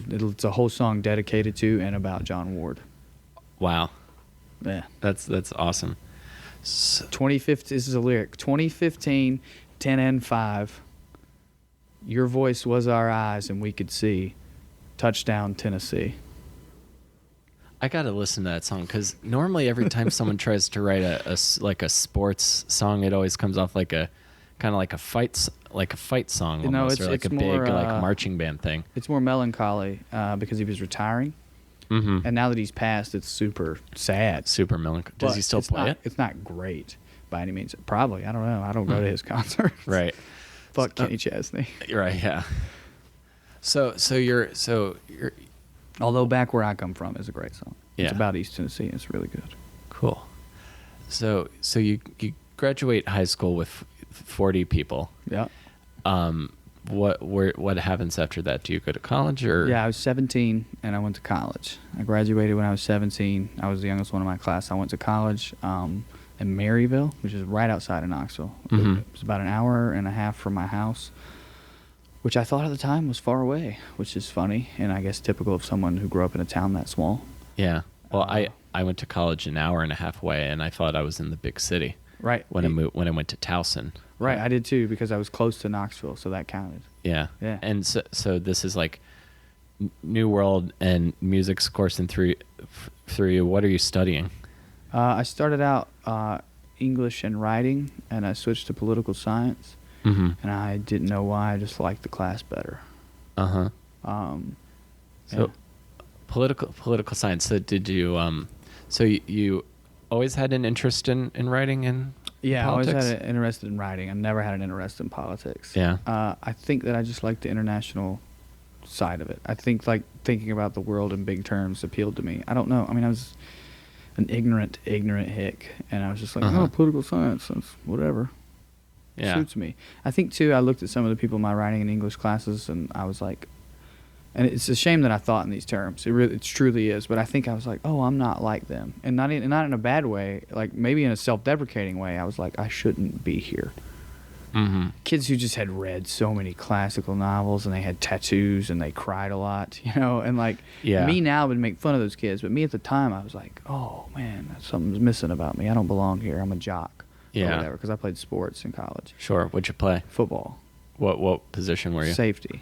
S2: a whole song dedicated to and about John Ward.
S1: Wow.
S2: Yeah,
S1: That's awesome. So,
S2: 2015. This is a lyric. 2015, 10 and 5. Your voice was our eyes, and we could see. Touchdown Tennessee.
S1: I gotta listen to that song because normally every time someone tries to write a sports song, it always comes off like a kind of like a fight song almost, or like a big
S2: more,
S1: like marching band thing.
S2: It's more melancholy because he was retiring, and now that he's passed, it's super sad.
S1: Super melancholy. Does he still play it?
S2: It's not great by any means. Probably. I don't know. I don't go to his concerts.
S1: Right.
S2: Fuck Kenny Chesney.
S1: Right. Yeah. So you're
S2: Although Back Where I Come From is a great song.
S1: Yeah.
S2: It's about East Tennessee. It's really good.
S1: Cool. So you graduate high school with 40 people.
S2: Yeah.
S1: What happens after that? Do you go to college or?
S2: Yeah, I was 17 and I went to college. I graduated when I was 17. I was the youngest one in my class. I went to college in Maryville, which is right outside of Knoxville. It was about an hour and a half from my house, which I thought at the time was far away, which is funny and I guess typical of someone who grew up in a town that small.
S1: Yeah. Well, I went to college an hour and a half away, and I thought I was in the big city.
S2: Right.
S1: When I went to Towson.
S2: Right, I did too because I was close to Knoxville, so that counted.
S1: Yeah.
S2: Yeah.
S1: And so this is like new world and music's coursing through you. What are you studying?
S2: I started out English and writing, and I switched to political science. And I didn't know why. I just liked the class better.
S1: So
S2: Yeah.
S1: political science. So did you? So you always had an interest in writing and
S2: yeah,
S1: politics?
S2: I always had an interest in writing. I never had an interest in politics.
S1: Yeah.
S2: I think that I just like the international side of it. I think like thinking about the world in big terms appealed to me. I don't know. I mean, I was an ignorant hick, and I was just like, oh, political science, that's whatever.
S1: Yeah.
S2: Suits me. I think too, I looked at some of the people in my writing and English classes, and I was like, and it's a shame that I thought in these terms. It truly is. But I think I was like, oh, I'm not like them, and not in a bad way. Like maybe in a self-deprecating way. I was like, I shouldn't be here. Kids who just had read so many classical novels and they had tattoos and they cried a lot, and like me now would make fun of those kids, but me at the time I was like, oh man, something's missing about me. I don't belong here. I'm a jock. Or whatever, because I played sports in college.
S1: Sure. What'd you play?
S2: Football.
S1: What position were you?
S2: Safety.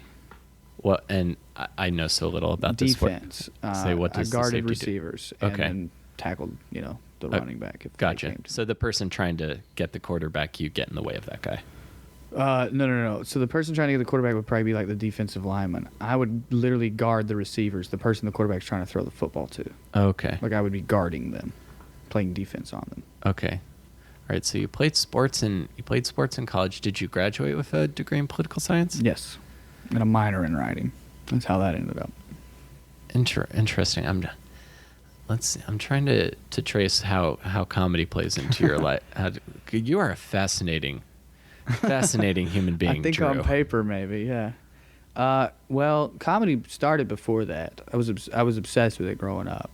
S1: What? And I know so little about this sport.
S2: Defense.
S1: Say what does
S2: I guarded
S1: the safety
S2: receivers
S1: do?
S2: and
S1: Okay.
S2: then tackled, the running back. If
S1: Gotcha.
S2: they came to
S1: So the person trying to get the quarterback, you get in the way of that guy.
S2: No. So the person trying to get the quarterback would probably be like the defensive lineman. I would literally guard the receivers, the person the quarterback's trying to throw the football to.
S1: Okay.
S2: Like I would be guarding them, playing defense on them.
S1: Okay. All right. So you played sports in college. Did you graduate with a degree in political science?
S2: Yes, and a minor in writing. That's how that ended up.
S1: Interesting. Let's see. I'm trying to trace how comedy plays into your life. You are a fascinating human being.
S2: I think
S1: Drew.
S2: on paper, maybe, yeah. Well, comedy started before that. I was obsessed with it growing up.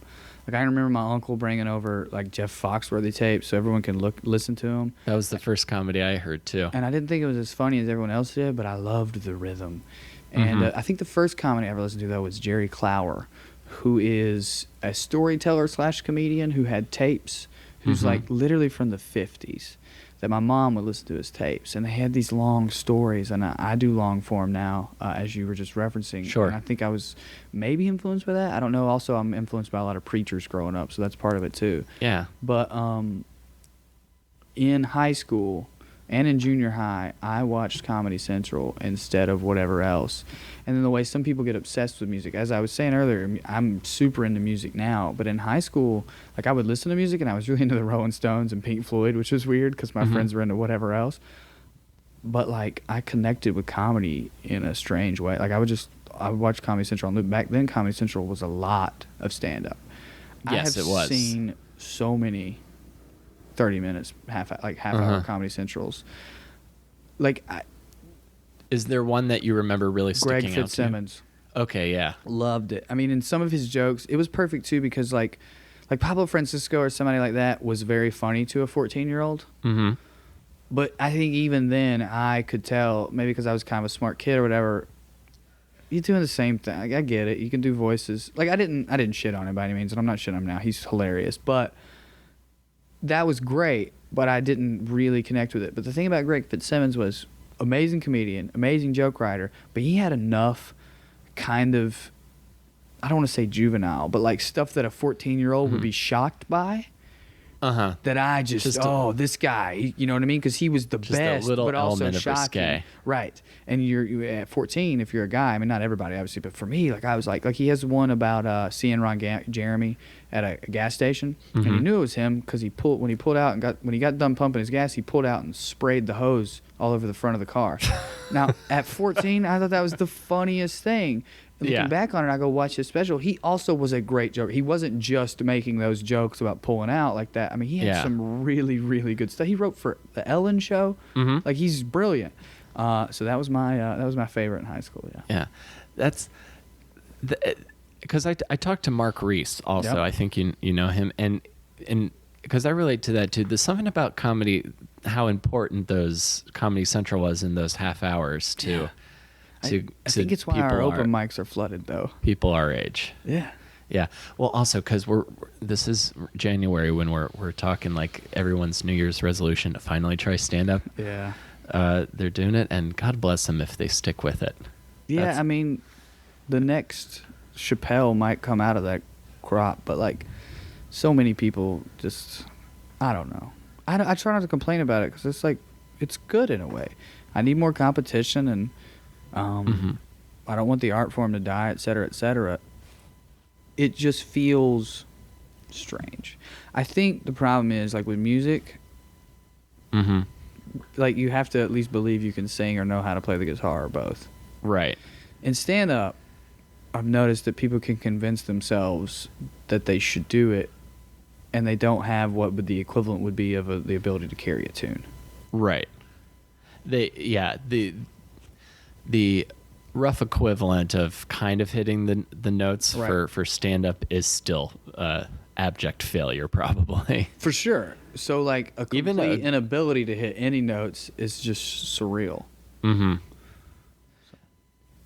S2: Like I remember my uncle bringing over like Jeff Foxworthy tapes so everyone can listen to them.
S1: That was the first comedy I heard too.
S2: And I didn't think it was as funny as everyone else did, but I loved the rhythm. And I think the first comedy I ever listened to though was Jerry Clower, who is a storyteller / comedian who had tapes, who's like literally from the 50s. That my mom would listen to his tapes, and they had these long stories, and I do long form now, as you were just referencing.
S1: Sure.
S2: And I think I was maybe influenced by that. I don't know. Also, I'm influenced by a lot of preachers growing up, so that's part of it too.
S1: Yeah.
S2: But in high school and in junior high, I watched Comedy Central instead of whatever else. And then the way some people get obsessed with music, as I was saying earlier, I'm super into music now. But in high school, like I would listen to music, and I was really into the Rolling Stones and Pink Floyd, which was weird because my friends were into whatever else. But like I connected with comedy in a strange way. Like I would watch Comedy Central, and back then Comedy Central was a lot of stand-up.
S1: Yes, it was.
S2: I have seen so many 30 minutes, half hour Comedy Centrals. Like,
S1: Is there one that you remember really
S2: Greg
S1: sticking out to you?
S2: Fitzsimmons.
S1: Okay, yeah.
S2: Loved it. I mean, in some of his jokes, it was perfect too because like Pablo Francisco or somebody like that was very funny to a 14-year-old.
S1: Mm-hmm.
S2: But I think even then I could tell, maybe because I was kind of a smart kid or whatever, you're doing the same thing. Like, I get it. You can do voices. Like, I didn't shit on him by any means, and I'm not shitting on him now. He's hilarious. But that was great, but I didn't really connect with it. But the thing about Greg Fitzsimmons was amazing comedian, amazing joke writer, but he had enough kind of, I don't want to say juvenile, but like stuff that a 14-year-old would be shocked by. That I just this guy, you know what I mean? Because he was the best, but also shocking. Right. And you at 14, if you're a guy, I mean, not everybody obviously, but for me, like I was like he has one about seeing Ron Jeremy at a gas station, and he knew it was him because when he pulled out and when he got done pumping his gas, he pulled out and sprayed the hose all over the front of the car. Now at 14, I thought that was the funniest thing. Looking back on it, I go watch his special. He also was a great joker. He wasn't just making those jokes about pulling out like that. I mean, he had some really, really good stuff. He wrote for the Ellen Show. Like, he's brilliant. So that was my favorite in high school.
S1: Yeah, that's because I talked to Mark Reese also. Yep. I think you know him, and because I relate to that too. There's something about comedy, how important those Comedy Central was in those half hours too. Yeah.
S2: I think it's why our open mics are flooded, though.
S1: People our age.
S2: Yeah.
S1: Yeah. Well, also because this is January when we're talking like everyone's New Year's resolution to finally try stand up.
S2: Yeah.
S1: They're doing it, and God bless them if they stick with it.
S2: Yeah, I mean, the next Chappelle might come out of that crop, but like, so many people just, I don't know. I try not to complain about it because it's like, it's good in a way. I need more competition, and I don't want the art form to die, et cetera, et cetera. It just feels strange. I think the problem is, like, with music, like, you have to at least believe you can sing or know how to play the guitar or both.
S1: Right.
S2: In stand-up, I've noticed that people can convince themselves that they should do it, and they don't have what the equivalent would be of the ability to carry a tune.
S1: Right. The rough equivalent of kind of hitting the notes for stand-up is still abject failure, probably. For sure.
S2: So, like, a complete inability to hit any notes is just surreal.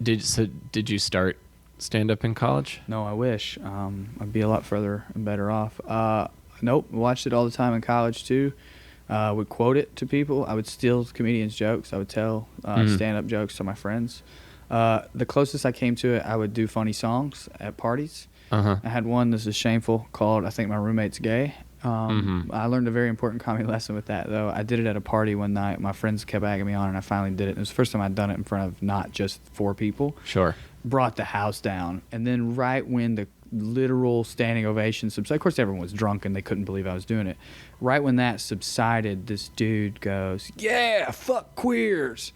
S1: Did you start stand-up in college?
S2: No, I wish. I'd be a lot further and better off. Nope. Watched it all the time in college, too. Would quote it to people. I would steal comedians' jokes. I would tell stand-up jokes to my friends. The closest I came to it, I would do funny songs at parties. I had one, this is shameful, called I Think My Roommate's Gay. I learned a very important comedy lesson with that, though. I did it at a party one night. My friends kept egging me on, and I finally did it. It was the first time I'd done it in front of not just 4 people.
S1: Sure.
S2: Brought the house down. And then right when the literal standing ovation subsided, of course everyone was drunk and they couldn't believe I was doing it. Right when that subsided, this dude goes, "Yeah, fuck queers."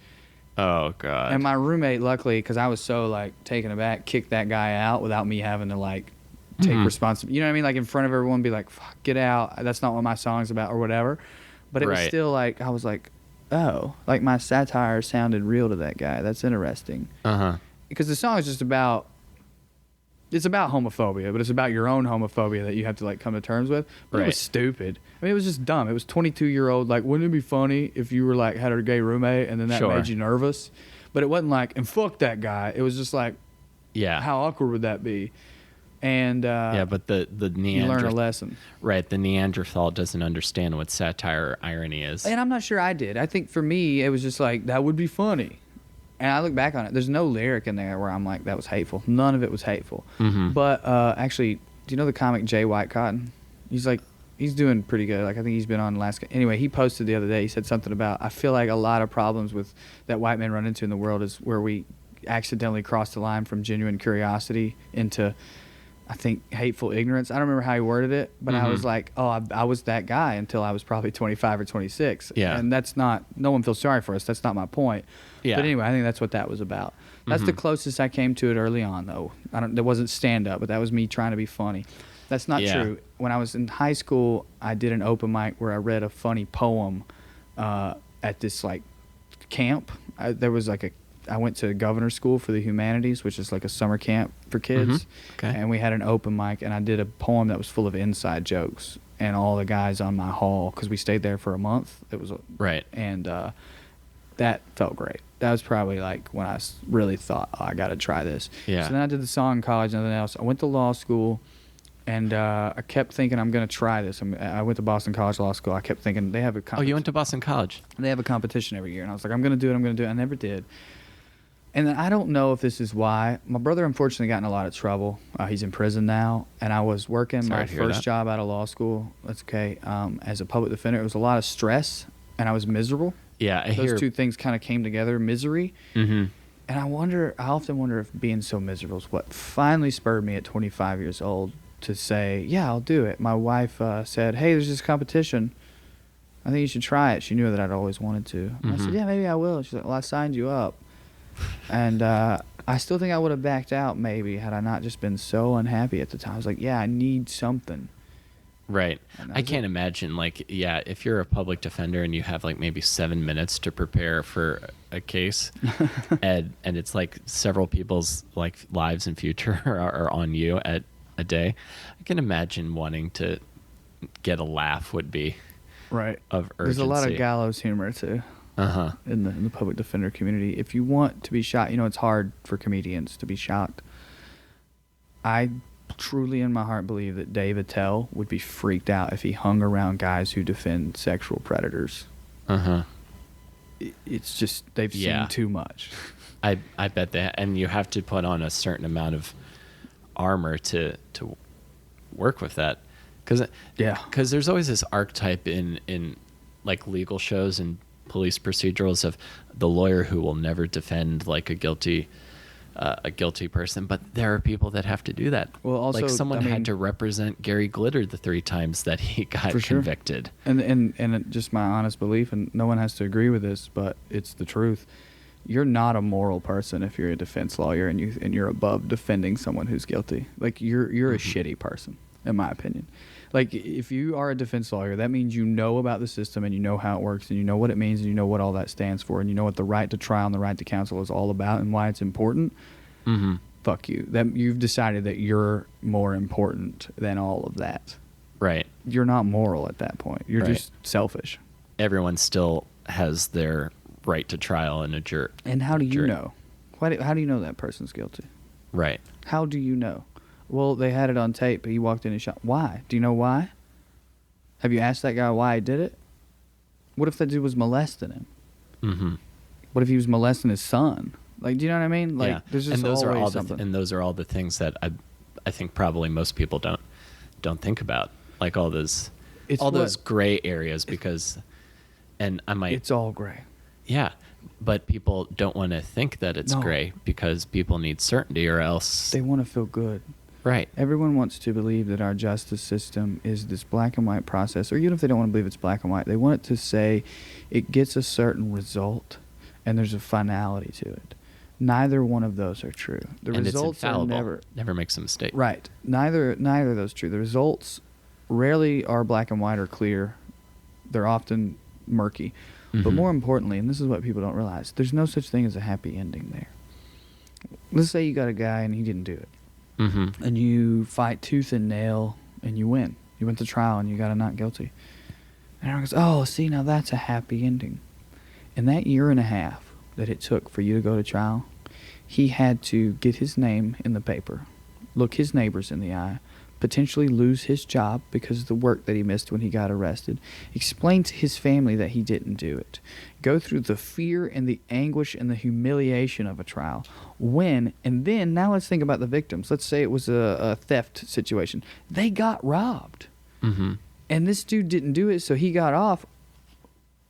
S1: Oh, God.
S2: And my roommate, luckily, because I was so, like, taken aback, kicked that guy out without me having to, like, take responsibility. You know what I mean? Like, in front of everyone, be like, "Fuck, get out. That's not what my song's about," or whatever. But it was still, like, I was like, oh, like, my satire sounded real to that guy. That's interesting. Because the song is just about, it's about homophobia, but it's about your own homophobia that you have to, like, come to terms with. But it was stupid. I mean, it was just dumb. It was 22-year-old, like, wouldn't it be funny if you were, like, had a gay roommate and then that made you nervous? But it wasn't like, and fuck that guy. It was just like, how awkward would that be? And
S1: but the
S2: you learn a lesson.
S1: Right, the Neanderthal doesn't understand what satire or irony is.
S2: And I'm not sure I did. I think for me, it was just like, that would be funny. And I look back on it, there's no lyric in there where I'm like, that was hateful. None of it was hateful. But actually, do you know the comic Jay Whitecotton? He's doing pretty good. Like, I think he's been on last. Anyway, he posted the other day. He said something about, I feel like a lot of problems with that white men run into in the world is where we accidentally cross the line from genuine curiosity into, I think, hateful ignorance. I don't remember how he worded it, but I was like, oh, I was that guy until I was probably 25 or 26.
S1: Yeah.
S2: And that's not, no one feels sorry for us. That's not my point. Yeah. But anyway, I think that's what that was about. That's the closest I came to it early on, though. That wasn't stand-up, but that was me trying to be funny. That's not
S1: Yeah.
S2: true. When I was in high school, I did an open mic where I read a funny poem at this like camp. I went to governor's school for the humanities, which is like a summer camp for kids.
S1: Okay.
S2: And we had an open mic, and I did a poem that was full of inside jokes. And all the guys on my hall, because we stayed there for a month. It was
S1: Right.
S2: And that felt great. That was probably like when I really thought, oh, I got to try this.
S1: Yeah.
S2: So then I did the song in college and nothing else. I went to law school, and I kept thinking I'm going to try this. I went to Boston College Law School. I kept thinking they have a
S1: Oh, you went to Boston College?
S2: they have a competition every year, and I was like, I'm going to do it. I'm going to do it. I never did. And then I don't know if this is why. My brother unfortunately got in a lot of trouble. He's in prison now, and I was working
S1: Sorry
S2: my
S1: to hear
S2: first
S1: that.
S2: job out of law school. That's okay. As a public defender, it was a lot of stress, and I was miserable.
S1: Yeah, I
S2: Those
S1: hear.
S2: two things kind of came together, I often wonder if being so miserable is what finally spurred me at 25 years old to say, yeah, I'll do it. My wife said, hey, there's this competition. I think you should try it. She knew that I'd always wanted to. And I said, yeah, maybe I will. She's like, well, I signed you up. And I still think I would have backed out maybe had I not just been so unhappy at the time. I was like, yeah, I need something.
S1: Right.
S2: And that
S1: I
S2: was
S1: can't
S2: it.
S1: imagine, like, yeah, if you're a public defender and you have like maybe 7 minutes to prepare for a case, and it's like several people's like lives and future are on you at a day, I can imagine wanting to get a laugh would be
S2: Right.
S1: of urgency.
S2: There's a lot of gallows humor too
S1: Uh-huh.
S2: in the public defender community. If you want to be shocked, it's hard for comedians to be shocked. I truly in my heart believe that Dave Attell would be freaked out if he hung around guys who defend sexual predators.
S1: Uh-huh.
S2: It's just they've
S1: Yeah.
S2: seen too much.
S1: I bet that, and you have to put on a certain amount of armor to work with that, because
S2: Yeah.
S1: there's always this archetype in like legal shows and police procedurals of the lawyer who will never defend like a guilty person, but there are people that have to do that.
S2: Well, also,
S1: like someone
S2: I mean-
S1: had to represent Gary Glitter the 3 times that he got
S2: For sure.
S1: convicted.
S2: And it, just my honest belief, and no one has to agree with this, but it's the truth. You're not a moral person if you're a defense lawyer and you're above defending someone who's guilty. Like you're a shitty person, in my opinion. Like if you are a defense lawyer, that means you know about the system and you know how it works and you know what it means and you know what all that stands for and you know what the right to trial and the right to counsel is all about and why it's important.
S1: Mm-hmm.
S2: Fuck you. That you've decided that you're more important than all of that.
S1: Right.
S2: You're not moral at that point. You're
S1: Right.
S2: just selfish.
S1: Everyone still has their right to trial in a jury.
S2: And how do you
S1: jury.
S2: know? How do you know that person's guilty?
S1: Right.
S2: How do you know? Well, they had it on tape. He walked in and shot. Why? Do you know why? Have you asked that guy why he did it? What if that dude was molesting him?
S1: Mm-hmm.
S2: What if he was molesting his son? Like, do you know what I mean? Like,
S1: yeah.
S2: there's just
S1: and those
S2: always
S1: are all
S2: something.
S1: and those are all the things that I think probably most people don't think about, like all those those gray areas, because and I might
S2: It's all gray.
S1: yeah, but people don't want to think that it's
S2: No.
S1: gray because people need certainty, or else
S2: They want to feel good.
S1: right.
S2: Everyone wants to believe that our justice system is this black and white process, or even if they don't want to believe it's black and white, they want it to say it gets a certain result and there's a finality to it. Neither one of those are true. The
S1: And
S2: results
S1: it's
S2: are
S1: infallible. Never makes a mistake.
S2: right. Neither of those true. The results rarely are black and white or clear. They're often murky. But
S1: Mhm.
S2: more importantly, and this is what people don't realize, there's no such thing as a happy ending there. Let's say you got a guy and he didn't do it.
S1: Mm-hmm.
S2: And you fight tooth and nail and you win. You went to trial and you got a not guilty. And everyone goes, oh, see, now that's a happy ending. In that year and a half that it took for you to go to trial, he had to get his name in the paper, look his neighbors in the eye, potentially lose his job because of the work that he missed when he got arrested, explain to his family that he didn't do it, go through the fear and the anguish and the humiliation of a trial, win, and then now let's think about the victims. Let's say it was a theft situation. They got robbed.
S1: Mm-hmm.
S2: And this dude didn't do it, so he got off.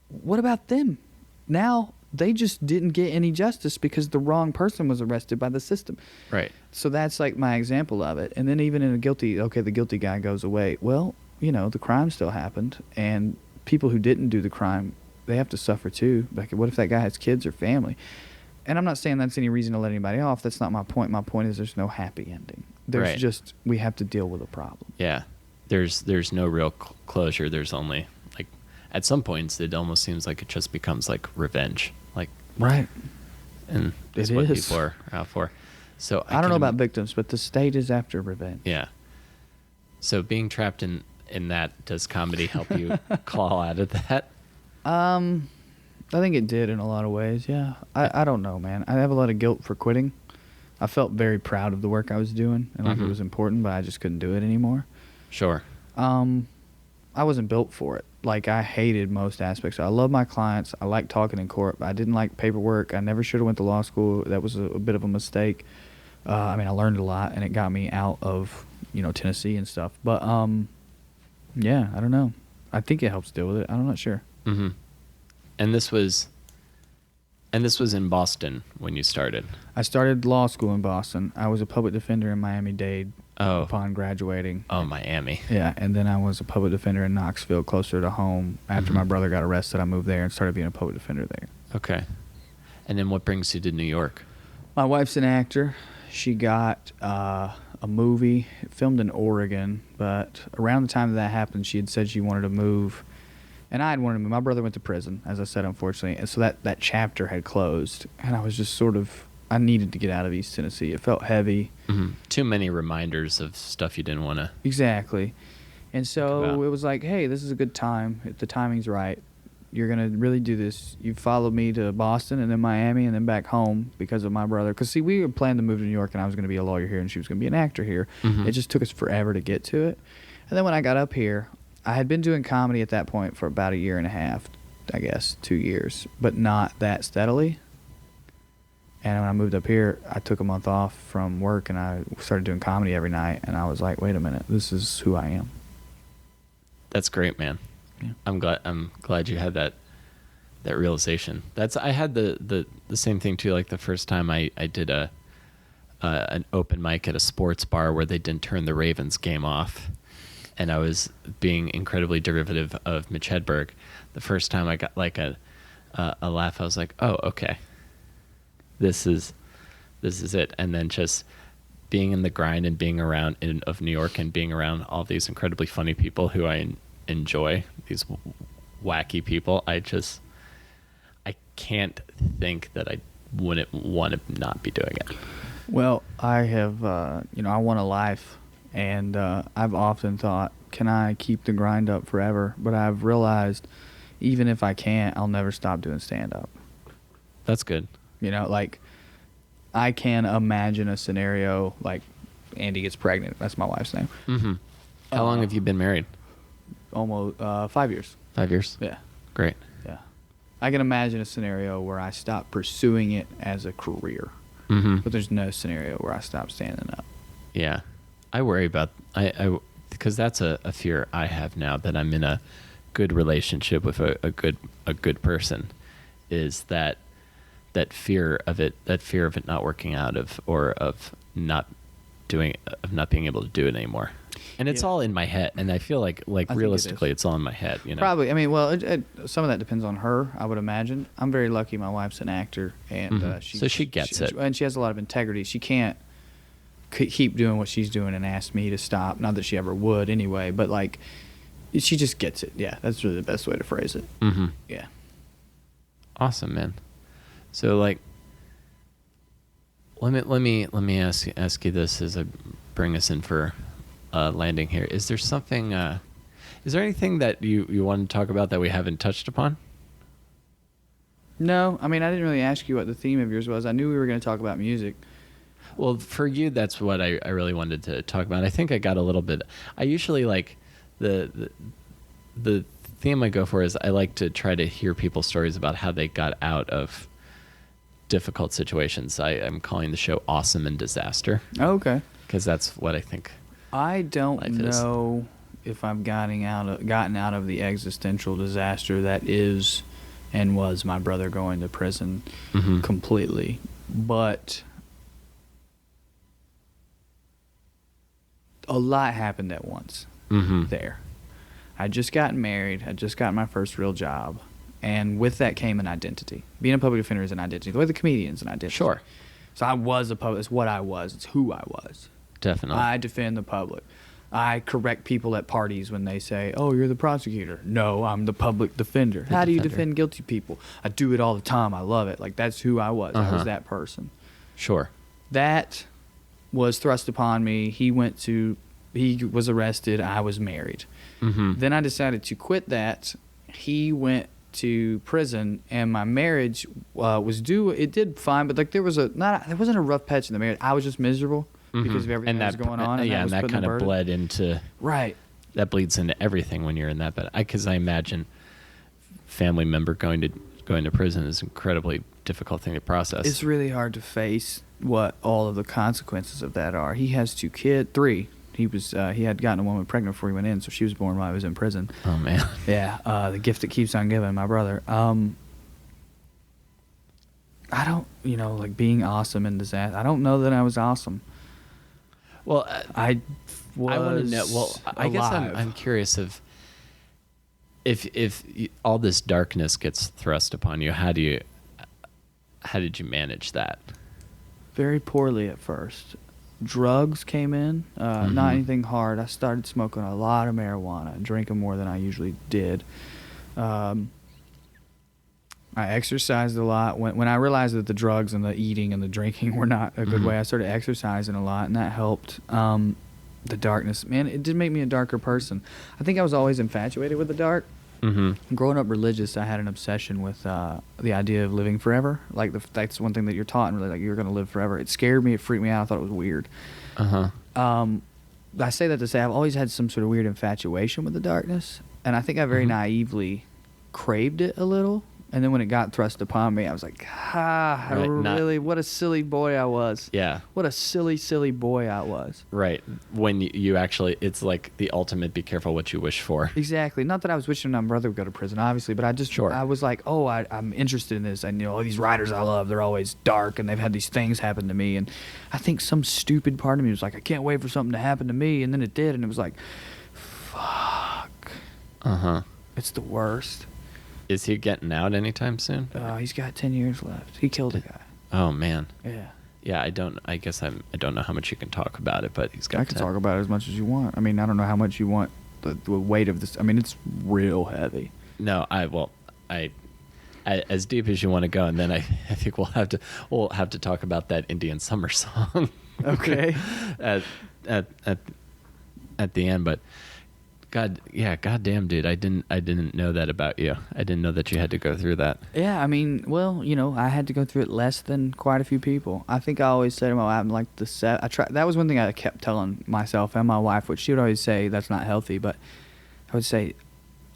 S2: What about them? Now they just didn't get any justice because the wrong person was arrested by the system.
S1: Right.
S2: So that's like my example of it. And then even in the guilty guy goes away. Well, the crime still happened, and people who didn't do the crime, they have to suffer too. Like, what if that guy has kids or family? And I'm not saying that's any reason to let anybody off. That's not my point. My point is there's no happy ending. There's
S1: Right.
S2: just, we have to deal with a problem.
S1: Yeah. There's no real closure. There's only like at some points it almost seems like it just becomes like revenge. Like
S2: Right.
S1: and that's
S2: It
S1: what
S2: is.
S1: people are out for. So
S2: I don't know
S1: can
S2: about victims, but the state is after revenge.
S1: Yeah. So being trapped in that, does comedy help you claw out of that?
S2: I think it did in a lot of ways, yeah. I don't know, man. I have a lot of guilt for quitting. I felt very proud of the work I was doing and like it was important, but I just couldn't do it anymore.
S1: Sure.
S2: I wasn't built for it. Like, I hated most aspects. I love my clients. I like talking in court, but I didn't like paperwork. I never should have went to law school. That was a bit of a mistake. I mean, I learned a lot, and it got me out of, Tennessee and stuff. But, yeah, I don't know. I think it helps deal with it. I'm not sure.
S1: Mm-hmm. And this was in Boston when you started.
S2: I started law school in Boston. I was a public defender in Miami-Dade upon graduating.
S1: Oh, Miami.
S2: Yeah, and then I was a public defender in Knoxville, closer to home. After my brother got arrested, I moved there and started being a public defender there.
S1: Okay. And then what brings you to New York?
S2: My wife's an actor. She got a movie filmed in Oregon, but around the time that happened, she had said she wanted to move. And I had wanted to move. My brother went to prison, as I said, unfortunately. And so that chapter had closed. And I was just I needed to get out of East Tennessee. It felt heavy.
S1: Mm-hmm. Too many reminders of stuff you didn't want to.
S2: Exactly. And so it was like, hey, this is a good time. If the timing's right, you're going to really do this. You followed me to Boston and then Miami and then back home because of my brother. Because, see, we had planned to move to New York, and I was going to be a lawyer here, and she was going to be an actor here.
S1: Mm-hmm.
S2: It just took us forever to get to it. And then when I got up here, I had been doing comedy at that point for about a year and a half, I guess, 2 years, but not that steadily. And when I moved up here, I took a month off from work, and I started doing comedy every night, and I was like, wait a minute, this is who I am.
S1: That's great, man.
S2: Yeah.
S1: I'm glad you had that realization. I had the same thing too. Like the first time I did an open mic at a sports bar where they didn't turn the Ravens game off, and I was being incredibly derivative of Mitch Hedberg. The first time I got like a laugh, I was like, oh, okay, this is it. And then just being in the grind and being around of New York and being around all these incredibly funny people who I enjoy, these wacky people, I can't think that I wouldn't want to not be doing it.
S2: Well, I have, I want a life, and I've often thought, can I keep the grind up forever? But I've realized, even if I can't, I'll never stop doing stand-up.
S1: That's good.
S2: Like, I can imagine a scenario like Andy gets pregnant. That's my wife's name.
S1: Mm-hmm. How long have you been married?
S2: Almost 5 years.
S1: 5 years?
S2: Yeah.
S1: Great.
S2: Yeah. I can imagine a scenario where I stop pursuing it as a career.
S1: Mm-hmm.
S2: But there's no scenario where I stop standing up.
S1: Yeah. I worry about because that's a fear I have now that I'm in a good relationship with a good person, is that fear of it not working out of not being able to do it anymore. And it's all in my head, and I feel like realistically it's all in my head,
S2: Probably. I mean, well, some of that depends on her, I would imagine. I'm very lucky my wife's an actor, and
S1: so she gets it.
S2: And she has a lot of integrity. She can't keep doing what she's doing and ask me to stop. Not that she ever would anyway, but like, she just gets it. Yeah, that's really the best way to phrase it.
S1: Mm-hmm.
S2: Yeah.
S1: Awesome, man. So like, let me ask you this as I bring us in for landing here. Is there something? Is there anything that you want to talk about that we haven't touched upon?
S2: No, I mean, I didn't really ask you what the theme of yours was. I knew we were going to talk about music.
S1: Well, for you, that's what I really wanted to talk about. I think I got a little bit. I usually like the theme I go for is I like to try to hear people's stories about how they got out of difficult situations. I'm calling the show Awesome and Disaster.
S2: Oh, okay.
S1: Because that's what I think.
S2: I don't know if I've gotten out of the existential disaster that is and was my brother going to prison completely. But a lot happened at once there. I just gotten married. I just got my first real job. And with that came an identity. Being a public defender is an identity. The way the comedian's an identity.
S1: Sure.
S2: So I was it's what I was. It's who I was.
S1: definitely.
S2: I defend the public. I correct people at parties when they say, "Oh, you're the prosecutor." No, I'm the public defender. How do you defend guilty people? I do it all the time. I love it. Like, that's who I was. I was that person.
S1: Sure.
S2: That was thrust upon me. He was arrested. I was married.
S1: Mm-hmm.
S2: Then I decided to quit that. He went to prison, and my marriage was due. It did fine, but like there wasn't a rough patch in the marriage. I was just miserable because of everything that was going on.
S1: And that kind of bled into
S2: right.
S1: That bleeds into everything when you're in that. But because I imagine family member going to prison is an incredibly difficult thing to process.
S2: It's really hard to face what all of the consequences of that are. He has three. He had gotten a woman pregnant before he went in, so she was born while he was in prison.
S1: Oh man.
S2: Yeah, the gift that keeps on giving, my brother. I don't, like being awesome in disaster. I don't know that I was awesome.
S1: Well,
S2: I
S1: want to know. Well, I guess I'm curious if all this darkness gets thrust upon you, how did you manage that?
S2: Very poorly at first. Drugs came in, not anything hard. I started smoking a lot of marijuana and drinking more than I usually did. I exercised a lot. When I realized that the drugs and the eating and the drinking were not a good way, I started exercising a lot, and that helped. The darkness, man, it did make me a darker person. I think I was always infatuated with the dark. Mm-hmm. Growing up religious, I had an obsession with the idea of living forever. Like that's one thing that you're taught, and really, like, you're going to live forever. It scared me. It freaked me out. I thought it was weird. I say that to say I've always had some sort of weird infatuation with the darkness, and I think I very naively craved it a little. And then when it got thrust upon me, I was like, what a silly boy I was.
S1: Yeah.
S2: What a silly, silly boy I was.
S1: Right. When you actually, it's like the ultimate, be careful what you wish for.
S2: Exactly. Not that I was wishing my brother would go to prison, obviously, but I was like, I'm interested in this. And, all these writers I love, they're always dark, and they've had these things happen to me. And I think some stupid part of me was like, I can't wait for something to happen to me. And then it did, and it was like, fuck. It's the worst.
S1: Is he getting out anytime soon?
S2: He's got 10 years left. He killed a guy.
S1: Oh man.
S2: Yeah.
S1: Yeah, I don't know how much you can talk about it, but he's got.
S2: I can talk about it as much as you want. I mean, I don't know how much you want the weight of this. I mean, it's real heavy.
S1: No, I as deep as you want to go, and then I think we'll have to talk about that Indian summer song.
S2: Okay.
S1: at the end, but. Goddamn, dude! I didn't know that about you. I didn't know that you had to go through that.
S2: Yeah, I mean, well, I had to go through it less than quite a few people. I think I always say to my wife, I'm like that was one thing I kept telling myself and my wife, which she would always say that's not healthy, but I would say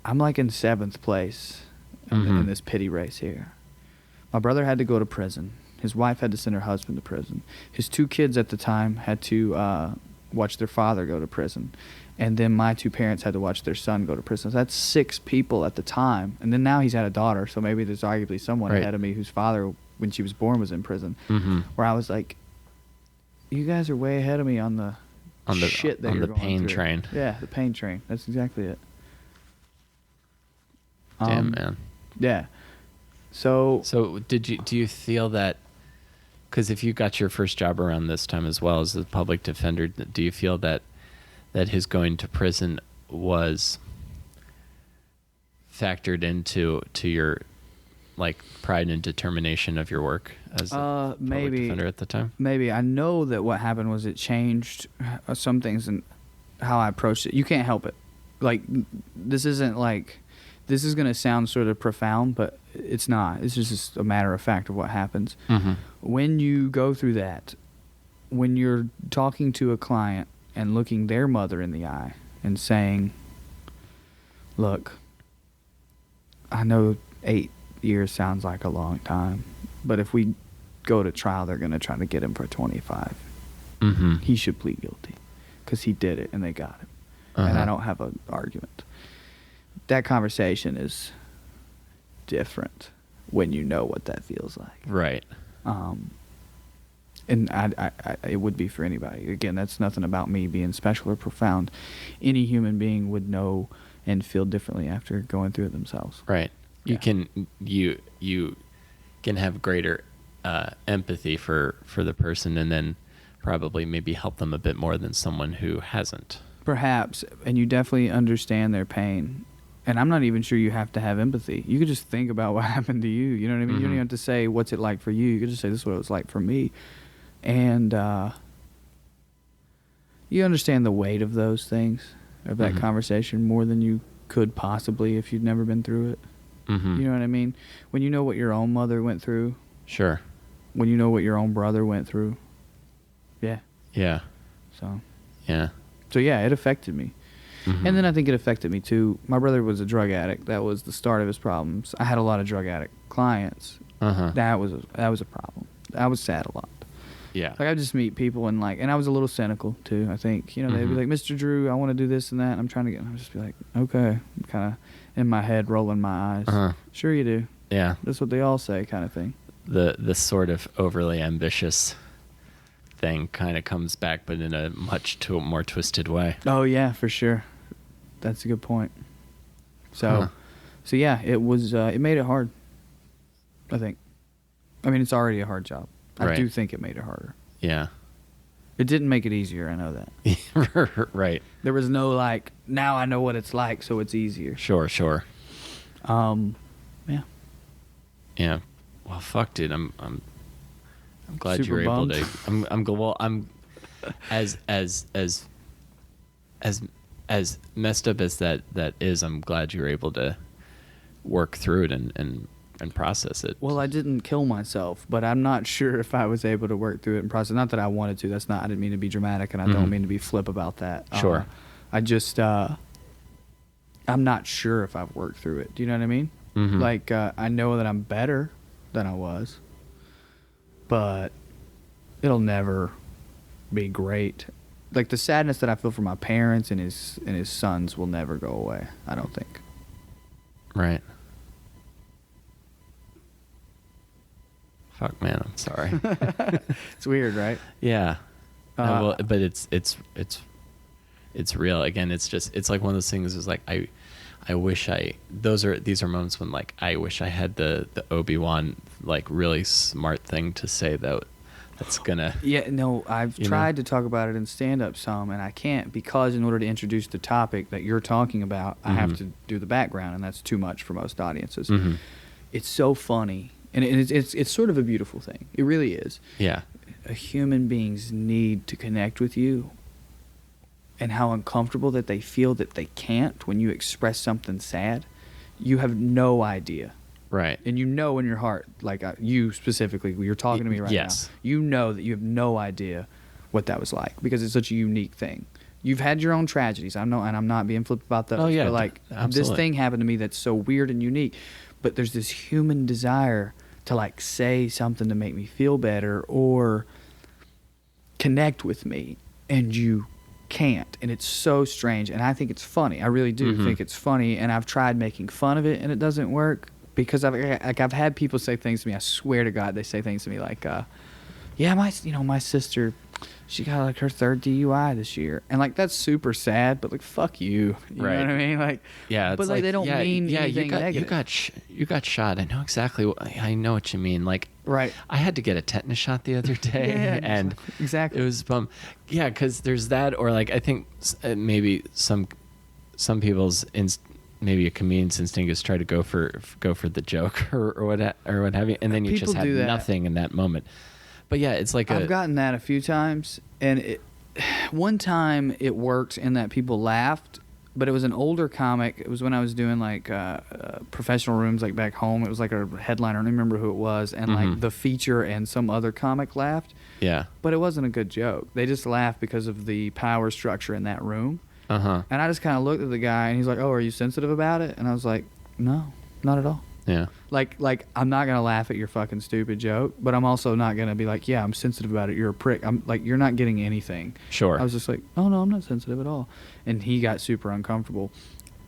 S2: I'm like in 7th place in this pity race here. My brother had to go to prison. His wife had to send her husband to prison. His 2 kids at the time had to watch their father go to prison. And then my 2 parents had to watch their son go to prison. So that's 6 people at the time. And then now he's had a daughter, so maybe there's arguably someone ahead of me whose father, when she was born, was in prison. Where I was like, you guys are way ahead of me on the shit that you're going through.
S1: On the pain train.
S2: Yeah, the pain train. That's exactly it.
S1: Damn, man.
S2: Yeah. So
S1: do you feel that, because if you got your first job around this time as well as the public defender, do you feel that his going to prison was factored into your like pride and determination of your work as a public defender at the time? Maybe.
S2: I know that what happened was it changed some things and how I approached it. You can't help it. Like, this is going to sound sort of profound, but it's not. It's just a matter of fact of what happens. When you go through that, when you're talking to a client and looking their mother in the eye and saying, look, I know 8 years sounds like a long time, but if we go to trial, they're going to try to get him for 25. He should plead guilty because he did it and they got him. And I don't have an argument. That conversation is different when you know what that feels like.
S1: Right.
S2: And it would be for anybody. Again, that's nothing about me being special or profound. Any human being would know and feel differently after going through it themselves.
S1: Right. Yeah. You can have greater empathy for the person, and then probably maybe help them a bit more than someone who hasn't.
S2: Perhaps, and you definitely understand their pain. And I'm not even sure you have to have empathy. You could just think about what happened to you. You know what I mean? You don't even have to say, what's it like for you? You could just say, this is what it was like for me. And you understand the weight of those things, of that conversation, more than you could possibly if you'd never been through it. You know what I mean? When you know what your own mother went through.
S1: Sure.
S2: When you know what your own brother went through. Yeah.
S1: Yeah.
S2: So.
S1: Yeah.
S2: So, yeah, it affected me. And then I think it affected me, too. My brother was a drug addict. That was the start of his problems. I had a lot of drug addict clients. That was a problem. I was sad a lot.
S1: Yeah.
S2: Like, I would just meet people and I was a little cynical, too, I think. You know, they'd be like, Mr. Drew, I want to do this and that. And I'm trying to get, and I'd just be like, okay. Kind of in my head, rolling my eyes. Sure you do.
S1: Yeah.
S2: That's what they all say, kind of thing.
S1: The sort of overly ambitious thing kind of comes back, but in a more twisted way.
S2: Oh, yeah, for sure. That's a good point. So yeah, it was. It made it hard. I think. I mean, it's already a hard job. I do think it made it harder.
S1: Yeah.
S2: It didn't make it easier. I know that.
S1: Right.
S2: There was no like. Now I know what it's like, so it's easier.
S1: Sure.
S2: Yeah.
S1: Yeah. Well, fuck, dude. I'm glad
S2: Super
S1: you were able
S2: bummed.
S1: to. I'm as messed up as that is. I'm glad you were able to work through it and process it.
S2: Well, I didn't kill myself, but I'm not sure if I was able to work through it and process. Not that I wanted to. That's not. I didn't mean to be dramatic, and I don't mean to be flip about that.
S1: Sure.
S2: I just. I'm not sure if I've worked through it. Do you know what I mean? Like I know that I'm better than I was, but it'll never be great. Like the sadness that I feel for my parents and his sons will never go away. I don't think.
S1: Right. Fuck, man. I'm sorry.
S2: It's weird, right?
S1: Yeah. Well, but it's real. Again, it's like one of those things is like I wish these are moments when like I wish I had the Obi-Wan like really smart thing to say that's gonna.
S2: Yeah, no, I've tried to talk about it in stand-up some, and I can't because in order to introduce the topic that you're talking about, I have to do the background, and that's too much for most audiences. It's so funny, and it's sort of a beautiful thing. It really is.
S1: Yeah.
S2: A human being's need to connect with you, and how uncomfortable that they feel that they can't when you express something sad. You have no idea.
S1: Right.
S2: And you know in your heart, like you specifically, you're talking to me right now. You know that you have no idea what that was like because it's such a unique thing. You've had your own tragedies. I know, and I'm not being flippant about those.
S1: Oh, yeah,
S2: but like
S1: absolutely.
S2: This thing happened to me that's so weird and unique. But there's this human desire to like say something to make me feel better or connect with me, and you can't, and it's so strange. And I think it's funny. I really do think it's funny, and I've tried making fun of it, and it doesn't work. Because I've had people say things to me. I swear to God, they say things to me like, "Yeah, my sister, she got like her third DUI this year," and like that's super sad. But like, fuck you, you know what I mean? Like,
S1: yeah,
S2: but like they don't mean anything negative.
S1: You got shot. I know exactly. I know what you mean. Like,
S2: right?
S1: I had to get a tetanus shot the other day, and
S2: exactly,
S1: it was bum. Yeah, because there's that, or like I think maybe some people's maybe a comedian's instinct is try to go for the joke or what have you, and then you
S2: People
S1: just have nothing in that moment. But yeah, it's like
S2: I've gotten that a few times, and one time it worked in that people laughed, but it was an older comic. It was when I was doing like professional rooms like back home. It was like a headliner. I don't remember who it was, and like the feature and some other comic laughed.
S1: Yeah,
S2: but it wasn't a good joke. They just laughed because of the power structure in that room.
S1: And
S2: I just kind of looked at the guy, and he's like, "Oh, are you sensitive about it?" And I was like, "No, not at all."
S1: Yeah.
S2: Like I'm not gonna laugh at your fucking stupid joke, but I'm also not gonna be like, "Yeah, I'm sensitive about it. You're a prick." I'm like, "You're not getting anything."
S1: Sure.
S2: I was just like, "Oh no, I'm not sensitive at all," and he got super uncomfortable.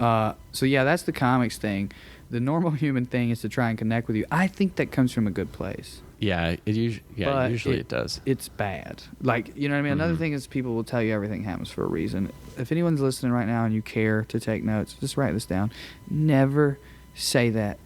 S2: So yeah, that's the comics thing. The normal human thing is to try and connect with you. I think that comes from a good place.
S1: Yeah, usually it does.
S2: It's bad. Like, you know what I mean? Another thing is people will tell you everything happens for a reason. If anyone's listening right now and you care to take notes, just write this down. Never say that.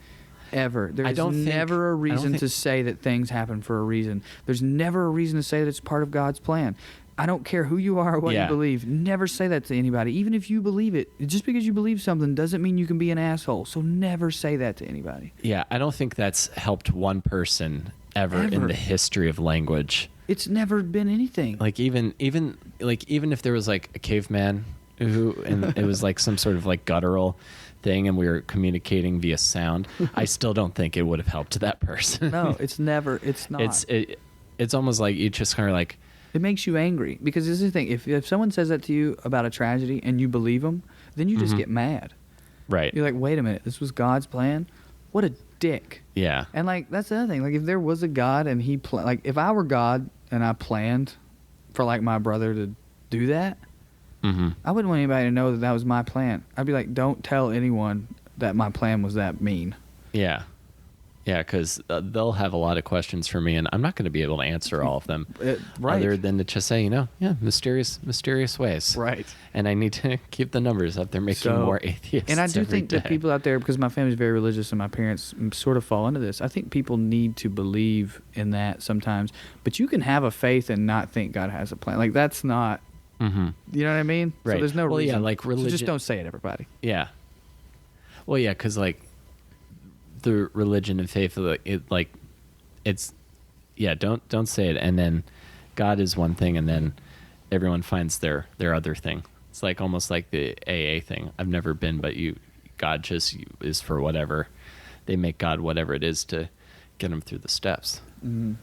S2: ever. There's
S1: don't
S2: never a
S1: think- I don't
S2: reason
S1: think-
S2: to say that things happen for a reason. There's never a reason to say that it's part of God's plan. I don't care who you are or what
S1: Yeah.
S2: you believe. Never say that to anybody. Even if you believe it, just because you believe something doesn't mean you can be an asshole. So never say that to anybody.
S1: Yeah, I don't think that's helped one person ever in
S2: Ever.
S1: the history of language.
S2: It's never been anything.
S1: Like even if there was like a caveman who and it was like some sort of like guttural thing and we were communicating via sound, I still don't think it would have helped that person.
S2: No, it's never. It's not.
S1: It's almost like you just kind of like,
S2: It makes you angry because this is the thing. If someone says that to you about a tragedy and you believe them, then you just get mad.
S1: right.
S2: You're like, wait a minute, this was God's plan? What a dick.
S1: Yeah.
S2: And like that's the other thing. Like if there was a God and he like if I were God and I planned for like my brother to do that, I wouldn't want anybody to know that that was my plan. I'd be like, don't tell anyone that my plan was that mean.
S1: Yeah. Yeah, because they'll have a lot of questions for me, and I'm not going to be able to answer all of them.
S2: Right.
S1: Other than to just say, mysterious ways.
S2: Right.
S1: And I need to keep the numbers up. They're making more atheists.
S2: And I do
S1: every
S2: think that
S1: day.
S2: people out there, because my family's very religious and my parents sort of fall into this, I think people need to believe in that sometimes. But you can have a faith and not think God has a plan. Like that's not, you know what I mean?
S1: Right.
S2: So there's no
S1: Well, yeah,
S2: reason.
S1: like
S2: So just
S1: religion-
S2: don't say it, everybody.
S1: Yeah. Well, yeah, because like the religion and faith, don't say it, and then God is one thing, and then everyone finds their other thing. It's like almost like the AA thing. I've never been, but God just is for whatever. They make God whatever it is to get them through the steps. You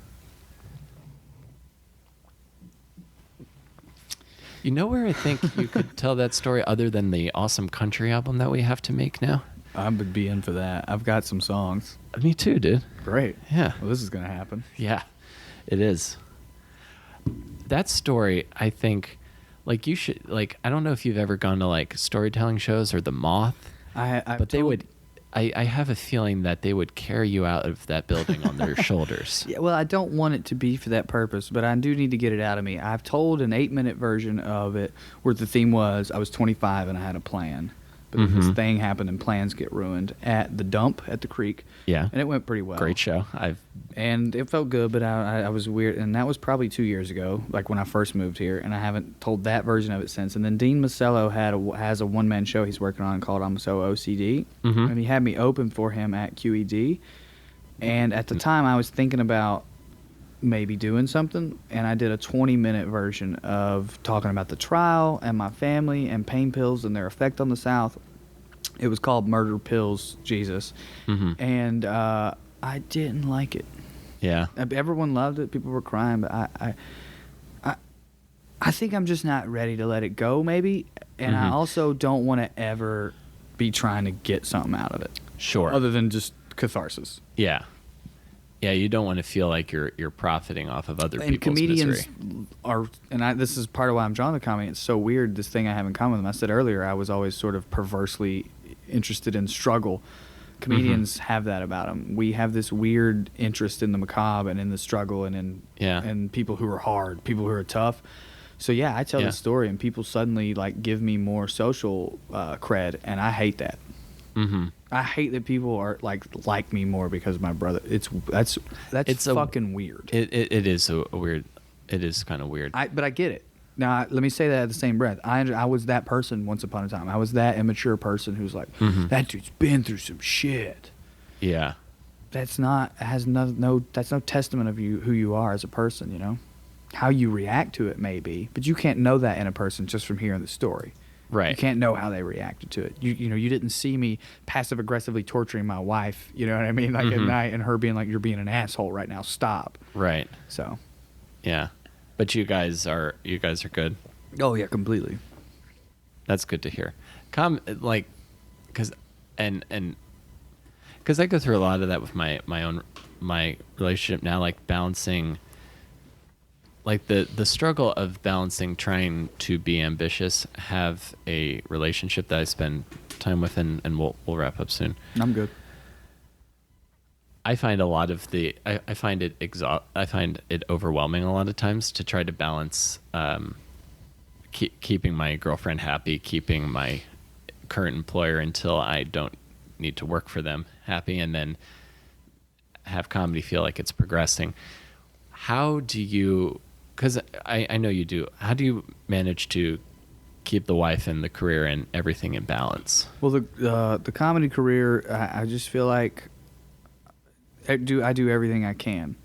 S1: know where I think you could tell that story other than the awesome country album that we have to make now?
S2: I would be in for that. I've got some songs.
S1: Me too, dude.
S2: Great.
S1: Yeah.
S2: Well, this is going to happen.
S1: Yeah, it is. That story, I think, like you should, like, I don't know if you've ever gone to like storytelling shows or The Moth, they would, I have a feeling that they would carry you out of that building on their shoulders.
S2: Yeah, well, I don't want it to be for that purpose, but I do need to get it out of me. I've told an 8-minute version of it where the theme was I was 25 and I had a plan. But then this thing happened and plans get ruined at the dump at the creek.
S1: Yeah.
S2: And it went pretty well.
S1: Great show.
S2: And it felt good, but I was weird. And that was probably 2 years ago, like when I first moved here. And I haven't told that version of it since. And then Dean Masello has a one-man show he's working on called I'm So OCD. And he had me open for him at QED. And at the time, I was thinking about maybe doing something, and I did a 20-minute version of talking about the trial and my family and pain pills and their effect on the South. It was called Murder Pills Jesus, and I didn't like it.
S1: Yeah.
S2: Everyone loved it. People were crying, but I think I'm just not ready to let it go, maybe, and I also don't want to ever be trying to get something out of it.
S1: Sure.
S2: Other than just catharsis.
S1: Yeah. Yeah, you don't want to feel like you're profiting off of other
S2: And
S1: people's
S2: comedians
S1: misery.
S2: are, and this is part of why I'm drawn to comedy. It's so weird, this thing I have in common with them. I said earlier, I was always sort of perversely interested in struggle. Comedians have that about them. We have this weird interest in the macabre and in the struggle and in and people who are hard, people who are tough. So yeah, I tell the story and people suddenly like give me more social cred, and I hate that. I hate that people are like me more because of my brother. That's fucking weird.
S1: It is a weird. It is kind of weird.
S2: But I get it. Now let me say that at the same breath. I was that person once upon a time. I was that immature person who's like, that dude's been through some shit.
S1: Yeah.
S2: That's not that's no testament of who you are as a person. You know, how you react to it may be, but you can't know that in a person just from hearing the story.
S1: Right.
S2: You can't know how they reacted to it. You didn't see me passive aggressively torturing my wife, you know what I mean? Like at night, and her being like, you're being an asshole right now, stop.
S1: Right.
S2: So.
S1: Yeah. But you guys are good.
S2: Oh yeah, completely.
S1: That's good to hear. Cuz I go through a lot of that with my relationship now, like balancing like the struggle of balancing trying to be ambitious, have a relationship that I spend time with, and we'll wrap up soon.
S2: I'm good.
S1: I find a lot of I find it overwhelming a lot of times to try to balance keeping my girlfriend happy, keeping my current employer until I don't need to work for them happy, and then have comedy feel like it's progressing. How do you, because I know you do, how do you manage to keep the wife and the career and everything in balance?
S2: Well, the comedy career, I just feel like I do everything I can.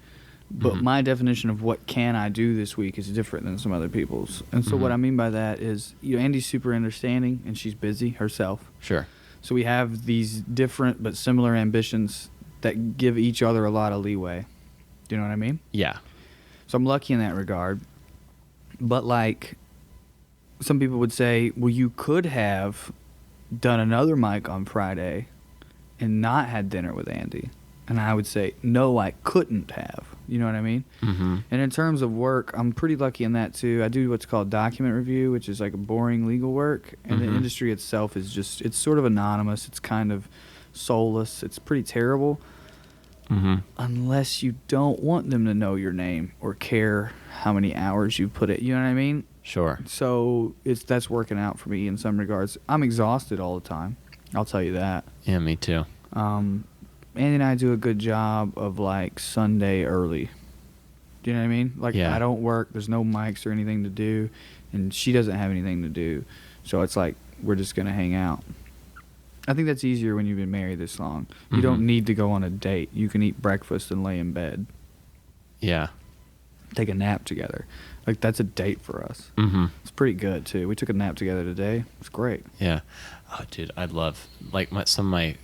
S2: But my definition of what can I do this week is different than some other people's. And so what I mean by that is, Andy's super understanding, and she's busy herself.
S1: Sure.
S2: So we have these different but similar ambitions that give each other a lot of leeway. Do you know what I mean?
S1: Yeah.
S2: So I'm lucky in that regard. But like some people would say, well, you could have done another mic on Friday and not had dinner with Andy. And I would say, no, I couldn't have. You know what I mean?
S1: Mm-hmm.
S2: And in terms of work, I'm pretty lucky in that too. I do what's called document review, which is like a boring legal work. And the industry itself is just, it's sort of anonymous. It's kind of soulless. It's pretty terrible. Unless you don't want them to know your name or care how many hours you put it. You know what I mean?
S1: Sure.
S2: So that's working out for me in some regards. I'm exhausted all the time. I'll tell you that.
S1: Yeah, me too.
S2: Andy and I do a good job of like Sunday early. Do you know what I mean? Like I don't work. There's no mics or anything to do, and she doesn't have anything to do. So it's like we're just gonna hang out. I think that's easier when you've been married this long. You don't need to go on a date. You can eat breakfast and lay in bed.
S1: Yeah.
S2: Take a nap together. Like that's a date for us. It's pretty good too. We took a nap together today. It's great.
S1: Yeah. Oh, dude, I love like some of my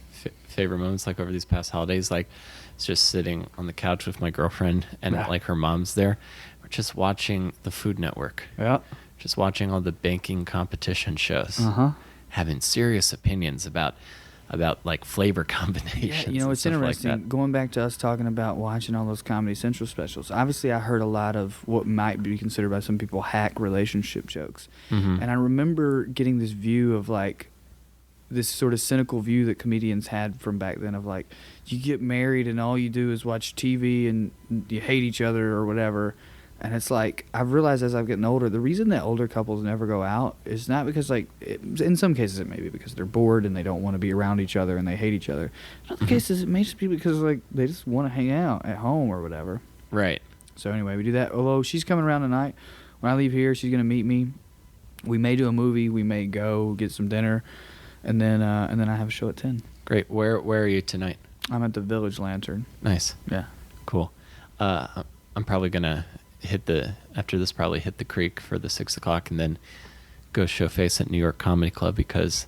S1: favorite moments like over these past holidays. Like it's just sitting on the couch with my girlfriend and like her mom's there. We're just watching the Food Network. Yeah. Just watching all the baking competition shows. Having serious opinions about like flavor combinations.
S2: Yeah, you know, it's interesting. Like going back to us talking about watching all those Comedy Central specials. Obviously, I heard a lot of what might be considered by some people hack relationship jokes. And I remember getting this view of like this sort of cynical view that comedians had from back then of like, you get married and all you do is watch TV and you hate each other or whatever. And it's like, I've realized as I've gotten older, the reason that older couples never go out is not because, like, in some cases it may be because they're bored and they don't want to be around each other and they hate each other. In other cases, it may just be because, like, they just want to hang out at home or whatever.
S1: Right.
S2: So anyway, we do that. Although she's coming around tonight. When I leave here, she's going to meet me. We may do a movie. We may go get some dinner. And then I have a show at 10.
S1: Great. Where are you tonight?
S2: I'm at the Village Lantern.
S1: Nice.
S2: Yeah.
S1: Cool. I'm probably going to hit the creek for the 6 o'clock and then go show face at New York Comedy Club because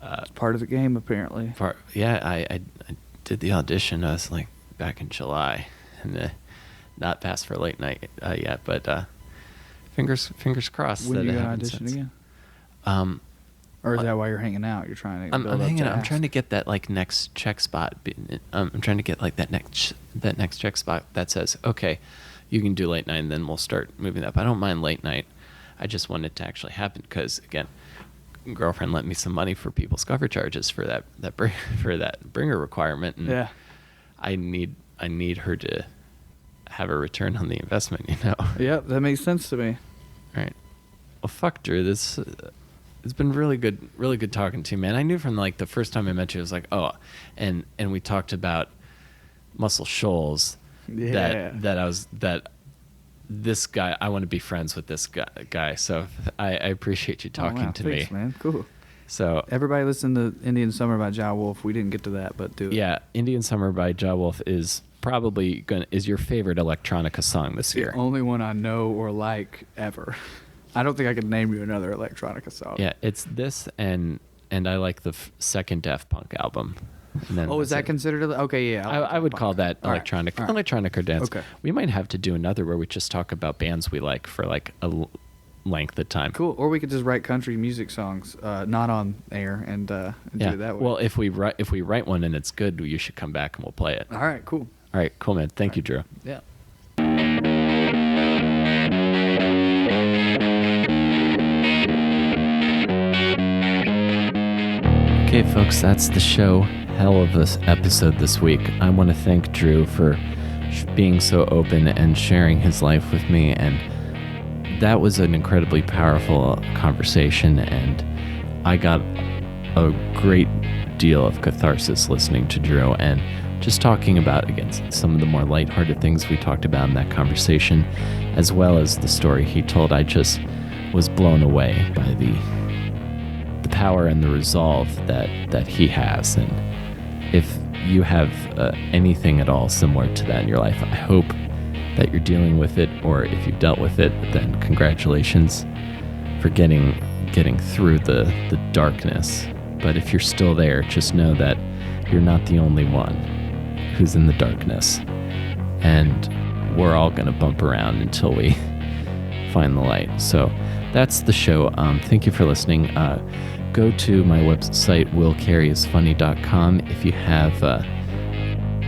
S2: it's part of the game apparently.
S1: I did the audition. I was like back in July and not passed for late night yet, but fingers crossed.
S2: When
S1: that
S2: you
S1: it
S2: gonna
S1: happens
S2: audition
S1: since.
S2: again? Or is that why you're hanging out? You're trying to.
S1: I'm hanging out. I'm trying to get that like next check spot. I'm trying to get like that next check spot that says, okay, you can do late night, and then we'll start moving up. I don't mind late night. I just want it to actually happen because again, girlfriend lent me some money for people's cover charges for that bringer requirement, and
S2: yeah,
S1: I need her to have a return on the investment. You know.
S2: Yep, that makes sense to me.
S1: All right. Well, fuck, Drew. This. It's been really good talking to you, man. I knew from like the first time I met you, I was like, oh, and we talked about Muscle Shoals.
S2: Yeah.
S1: That this guy, I want to be friends with this guy. So I appreciate you talking to
S2: Thanks,
S1: me,
S2: man. Cool.
S1: So
S2: everybody listen to Indian Summer by Ja Wolf. We didn't get to that, but do it.
S1: Yeah, Indian Summer by Ja Wolf is probably is your favorite electronica song this year.
S2: The only one I know or like ever. I don't think I could name you another electronica song.
S1: Yeah, it's this and I like the second Daft Punk album.
S2: Is that considered? Okay, yeah.
S1: I would call that electronic or dance.
S2: Okay.
S1: We might have to do another where we just talk about bands we like for like a length of time.
S2: Cool. Or we could just write country music songs, not on air, and do it that way.
S1: Well, if we write one and it's good, you should come back and we'll play it.
S2: All right. Cool.
S1: All right. Cool, man. Thank you, Drew.
S2: Yeah.
S1: Okay, folks, that's the show. Hell of this episode this week. I want to thank Drew for being so open and sharing his life with me, and that was an incredibly powerful conversation, and I got a great deal of catharsis listening to Drew, and just talking about, again, some of the more lighthearted things we talked about in that conversation, as well as the story he told. I just was blown away by the power and the resolve that he has. And if you have anything at all similar to that in your life, I hope that you're dealing with it, or if you've dealt with it, then congratulations for getting through the darkness. But if you're still there, just know that you're not the only one who's in the darkness, and we're all going to bump around until we find the light. So that's the show. Thank you for listening. Go to my website, willcareyisfunny.com, if you have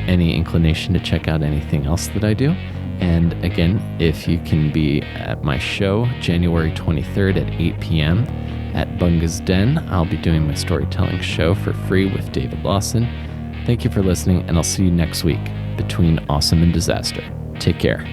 S1: any inclination to check out anything else that I do. And again, if you can be at my show January 23rd at 8 p.m. at Bunga's Den, I'll be doing my storytelling show for free with David Lawson. Thank you for listening, and I'll see you next week between awesome and disaster. Take care.